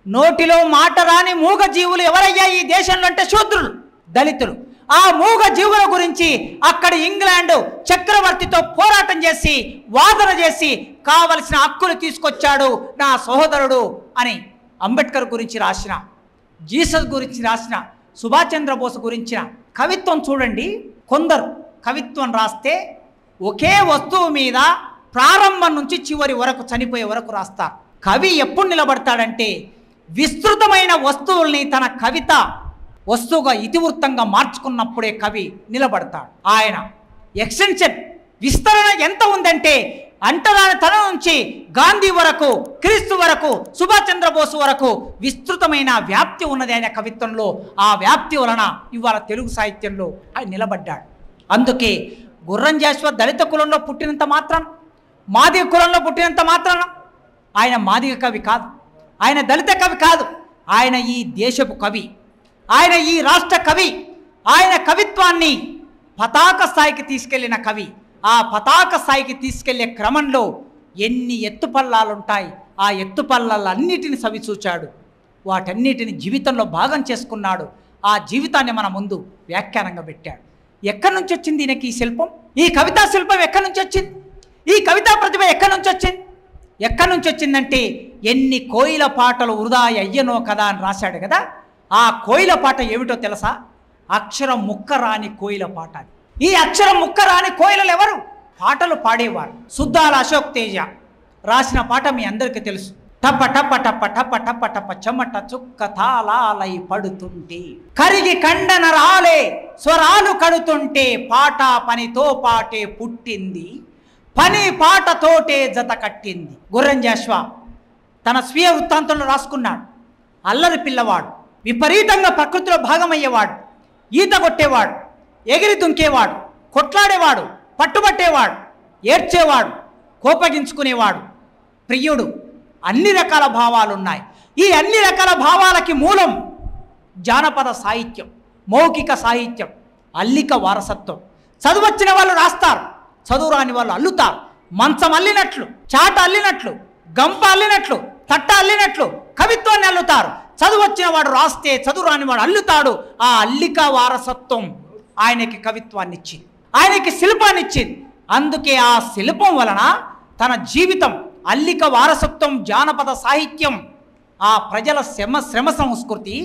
నోటిలో మాట రాని మూగ జీవులు ఎవరయ్యా ఈ దేశంలో అంటే శూద్రులు, దళితులు. ఆ మూగ జీవుల గురించి అక్కడి ఇంగ్లాండ్ చక్రవర్తితో పోరాటం చేసి వాదన చేసి కావలసిన హక్కులు తీసుకొచ్చాడు నా సహోదరుడు అని అంబేద్కర్ గురించి రాసిన, జీసస్ గురించి రాసిన, సుభాష్ చంద్రబోస్ గురించిన కవిత్వం చూడండి. కొందరు కవిత్వం రాస్తే ఒకే వస్తువు మీద ప్రారంభం నుంచి చివరి వరకు చనిపోయే వరకు రాస్తారు. కవి ఎప్పుడు నిలబడతాడంటే విస్తృతమైన వస్తువుల్ని తన కవిత వస్తువుగా ఇతివృత్తంగా మార్చుకున్నప్పుడే కవి నిలబడతాడు. ఆయన ఎక్స్టెన్షన్ విస్తరణ ఎంత ఉందంటే అంటరాని తన నుంచి గాంధీ వరకు, క్రీస్తు వరకు, సుభాష్ చంద్రబోస్ వరకు విస్తృతమైన వ్యాప్తి ఉన్నది ఆయన కవిత్వంలో. ఆ వ్యాప్తి వలన ఇవాళ తెలుగు సాహిత్యంలో ఆయన నిలబడ్డాడు. అందుకే గుర్రం జాషువా దళిత కులంలో పుట్టినంత మాత్రాన, మాదిగ కులంలో పుట్టినంత మాత్రాన ఆయన మాదిగ కవి కాదు, ఆయన దళిత కవి కాదు, ఆయన ఈ దేశపు కవి, ఆయన ఈ రాష్ట్ర కవి. ఆయన కవిత్వాన్ని పతాక స్థాయికి తీసుకెళ్లిన కవి. ఆ పతాక స్థాయికి తీసుకెళ్లే క్రమంలో ఎన్ని ఎత్తుపల్లాలుంటాయి, ఆ ఎత్తుపల్లాలన్నిటిని సవిచూచాడు, వాటన్నిటిని జీవితంలో భాగం చేసుకున్నాడు. ఆ జీవితాన్ని మన ముందు వ్యాఖ్యానంగా పెట్టాడు. ఎక్కడి నుంచి వచ్చింది ఈయనకి ఈ శిల్పం, ఈ కవితా శిల్పం ఎక్కడి నుంచి వచ్చింది, ఈ కవితా ప్రతిభ ఎక్కడి నుంచి వచ్చింది? ఎక్కడి నుంచి వచ్చిందంటే ఎన్ని కోయిల పాటలు వృధా అయ్యనో కదా అని రాశాడు కదా. ఆ కోయిల పాట ఏమిటో తెలుసా? అక్షరం ముక్క రాని కోయిల పాట. ఈ అక్షరం ముక్క రాని కోయిలలు ఎవరు? పాటలు పాడేవారు. సుద్దాల అశోక్ తేజ రాసిన పాట మీ అందరికీ తెలుసు. టప టప టప టప టప టప చెమట చుక్క తాళాలై పడుతుంటే, కరిగి కండన రాలే స్వరాలు కడుతుంటే, పాట పనితో పాటే పుట్టింది, పని పాటతోటే జత కట్టింది. గుర్రం జాషువా తన స్వీయ వృత్తాంతంలో రాసుకున్నాడు. అల్లరి పిల్లవాడు, విపరీతంగా ప్రకృతిలో భాగమయ్యేవాడు, ఈత కొట్టేవాడు, ఎగిరి దుంకేవాడు, కొట్లాడేవాడు, పట్టుబట్టేవాడు, ఏడ్చేవాడు, కోపగించుకునేవాడు, ప్రియుడు. అన్ని రకాల భావాలు ఉన్నాయి. ఈ అన్ని రకాల భావాలకి మూలం జానపద సాహిత్యం, మౌఖిక సాహిత్యం, అల్లిక వారసత్వం. చదువొచ్చిన వాళ్ళు రాస్తారు, చదువు రాని వాళ్ళు అల్లుతారు. మంచం అల్లినట్లు, చాట అల్లినట్లు, గంప అల్లినట్లు, తట్ట అల్లినట్లు కవిత్వాన్ని అల్లుతారు. చదువు వచ్చిన వాడు రాస్తే, చదువు రాని వాడు అల్లుతాడు. ఆ అల్లిక వారసత్వం ఆయనకి కవిత్వాన్ని ఇచ్చింది, ఆయనకి శిల్పాన్ని ఇచ్చింది. అందుకే ఆ శిల్పం వలన తన జీవితం, అల్లిక వారసత్వం, జానపద సాహిత్యం, ఆ ప్రజల శ్రమ సంస్కృతి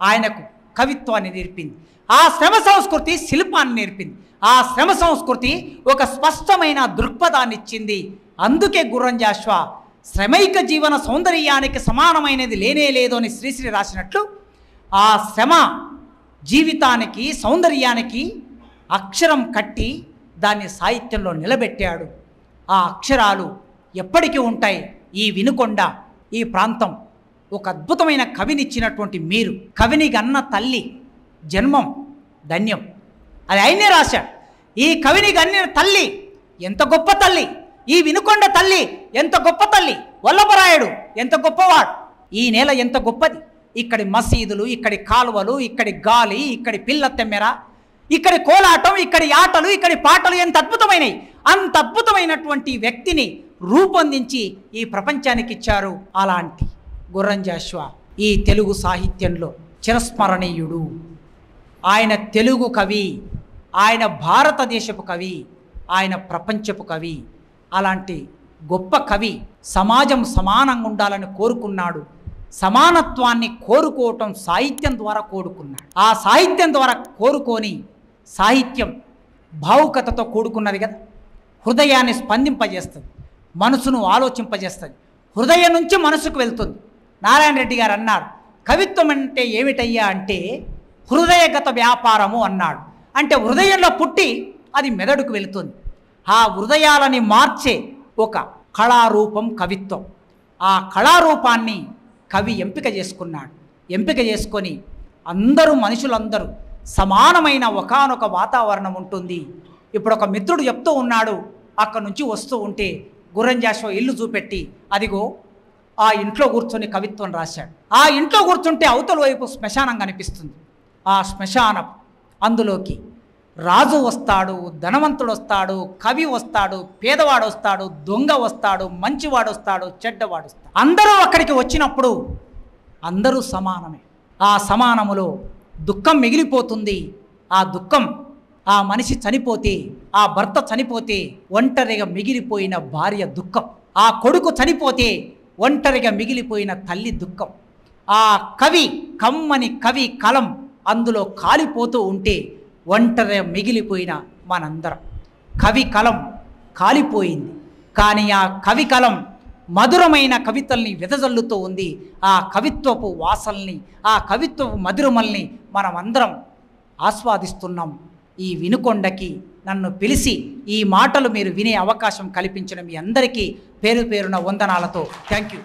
ఆయనకు కవిత్వాన్ని నేర్పింది. ఆ శ్రమ సంస్కృతి శిల్పాన్ని నేర్పింది. ఆ శ్రమ సంస్కృతి ఒక స్పష్టమైన దృక్పథాన్ని ఇచ్చింది. అందుకే గుర్రం జాషువా శ్రమైక జీవన సౌందర్యానికి సమానమైనది లేనే లేదు అని శ్రీశ్రీ రాసినట్లు, ఆ శ్రమ జీవితానికి, సౌందర్యానికి అక్షరం కట్టి దాన్ని సాహిత్యంలో నిలబెట్టాడు. ఆ అక్షరాలు ఎప్పటికీ ఉంటాయి. ఈ వినుకొండ, ఈ ప్రాంతం ఒక అద్భుతమైన కవినిచ్చినటువంటి మీరు, కవిని గన్న తల్లి జన్మం ధన్యం. అది ఆయనే రాశాడు. ఈ కవిని గన్న తల్లి ఎంత గొప్ప తల్లి, ఈ వినుకొండ తల్లి ఎంత గొప్ప తల్లి, వల్లభరాయుడు ఎంత గొప్పవాడు, ఈ నేల ఎంత గొప్పది. ఇక్కడి మసీదులు, ఇక్కడి కాలువలు, ఇక్కడి గాలి, ఇక్కడి పిల్ల తెమ్మెర, ఇక్కడి కోలాటం, ఇక్కడి ఆటలు, ఇక్కడి పాటలు ఎంత అద్భుతమైనవి. అంత అద్భుతమైనటువంటి వ్యక్తిని రూపొందించి ఈ ప్రపంచానికి ఇచ్చారు. అలాంటి గుర్రం జాషువా ఈ తెలుగు సాహిత్యంలో చిరస్మరణీయుడు. ఆయన తెలుగు కవి, ఆయన భారతదేశపు కవి, ఆయన ప్రపంచపు కవి. అలాంటి గొప్ప కవి సమాజం సమానంగా ఉండాలని కోరుకున్నాడు. సమానత్వాన్ని కోరుకోవటం సాహిత్యం ద్వారా కోరుకున్నాడు. ఆ సాహిత్యం ద్వారా కోరుకొని, సాహిత్యం భావుకతతో కూడుకున్నది కదా, హృదయాన్ని స్పందింపజేస్తుంది, మనసును ఆలోచింపజేస్తుంది, హృదయం నుంచి మనసుకు వెళ్తుంది. నారాయణ రెడ్డి గారు అన్నారు, కవిత్వం అంటే ఏమిటయ్యా అంటే హృదయగత వ్యాపారము అన్నాడు. అంటే హృదయంలో పుట్టి అది మెదడుకు వెళుతుంది. ఆ హృదయాలని మార్చే ఒక కళారూపం కవిత్వం. ఆ కళారూపాన్ని కవి ఎంపిక చేసుకున్నాడు. ఎంపిక చేసుకొని మనుషులందరూ సమానమైన ఒకానొక వాతావరణం ఉంటుంది. ఇప్పుడు ఒక మిత్రుడు చెప్తూ ఉన్నాడు, అక్కడి నుంచి వస్తూ ఉంటే గుర్రం జాషువా ఇల్లు చూపెట్టి, అదిగో ఆ ఇంట్లో కూర్చొని కవిత్వం రాశాడు. ఆ ఇంట్లో కూర్చుంటే అవతల వైపు శ్మశానం కనిపిస్తుంది. ఆ శ్మశానం అందులోకి రాజు వస్తాడు, ధనవంతుడు వస్తాడు, కవి వస్తాడు, పేదవాడు వస్తాడు, దొంగ వస్తాడు, మంచివాడు వస్తాడు, చెడ్డవాడు వస్తాడు. అందరూ అక్కడికి వచ్చినప్పుడు అందరూ సమానమే. ఆ సమానములో దుఃఖం మిగిలిపోతుంది. ఆ దుఃఖం, ఆ మనిషి చనిపోతే, ఆ భర్త చనిపోతే ఒంటరిగా మిగిలిపోయిన భార్య దుఃఖం, ఆ కొడుకు చనిపోతే ఒంటరిగా మిగిలిపోయిన తల్లి దుఃఖం, ఆ కవి కమ్మని కవి కలం అందులో కాలిపోతూ ఉంటే ఒంటరిగా మిగిలిపోయిన మనందరం. కవి కలం కాలిపోయింది, కానీ ఆ కవి కలం మధురమైన కవితల్ని వెదజల్లుతూ ఉంది. ఆ కవిత్వపు వాసల్ని, ఆ కవిత్వపు మధురమల్ని మనమందరం ఆస్వాదిస్తున్నాం. ఈ వినుకొండకి నన్ను పిలిచి ఈ మాటలు మీరు వినే అవకాశం కల్పించిన మీ అందరికీ పేరు పేరున వందనాలతో థ్యాంక్ యూ.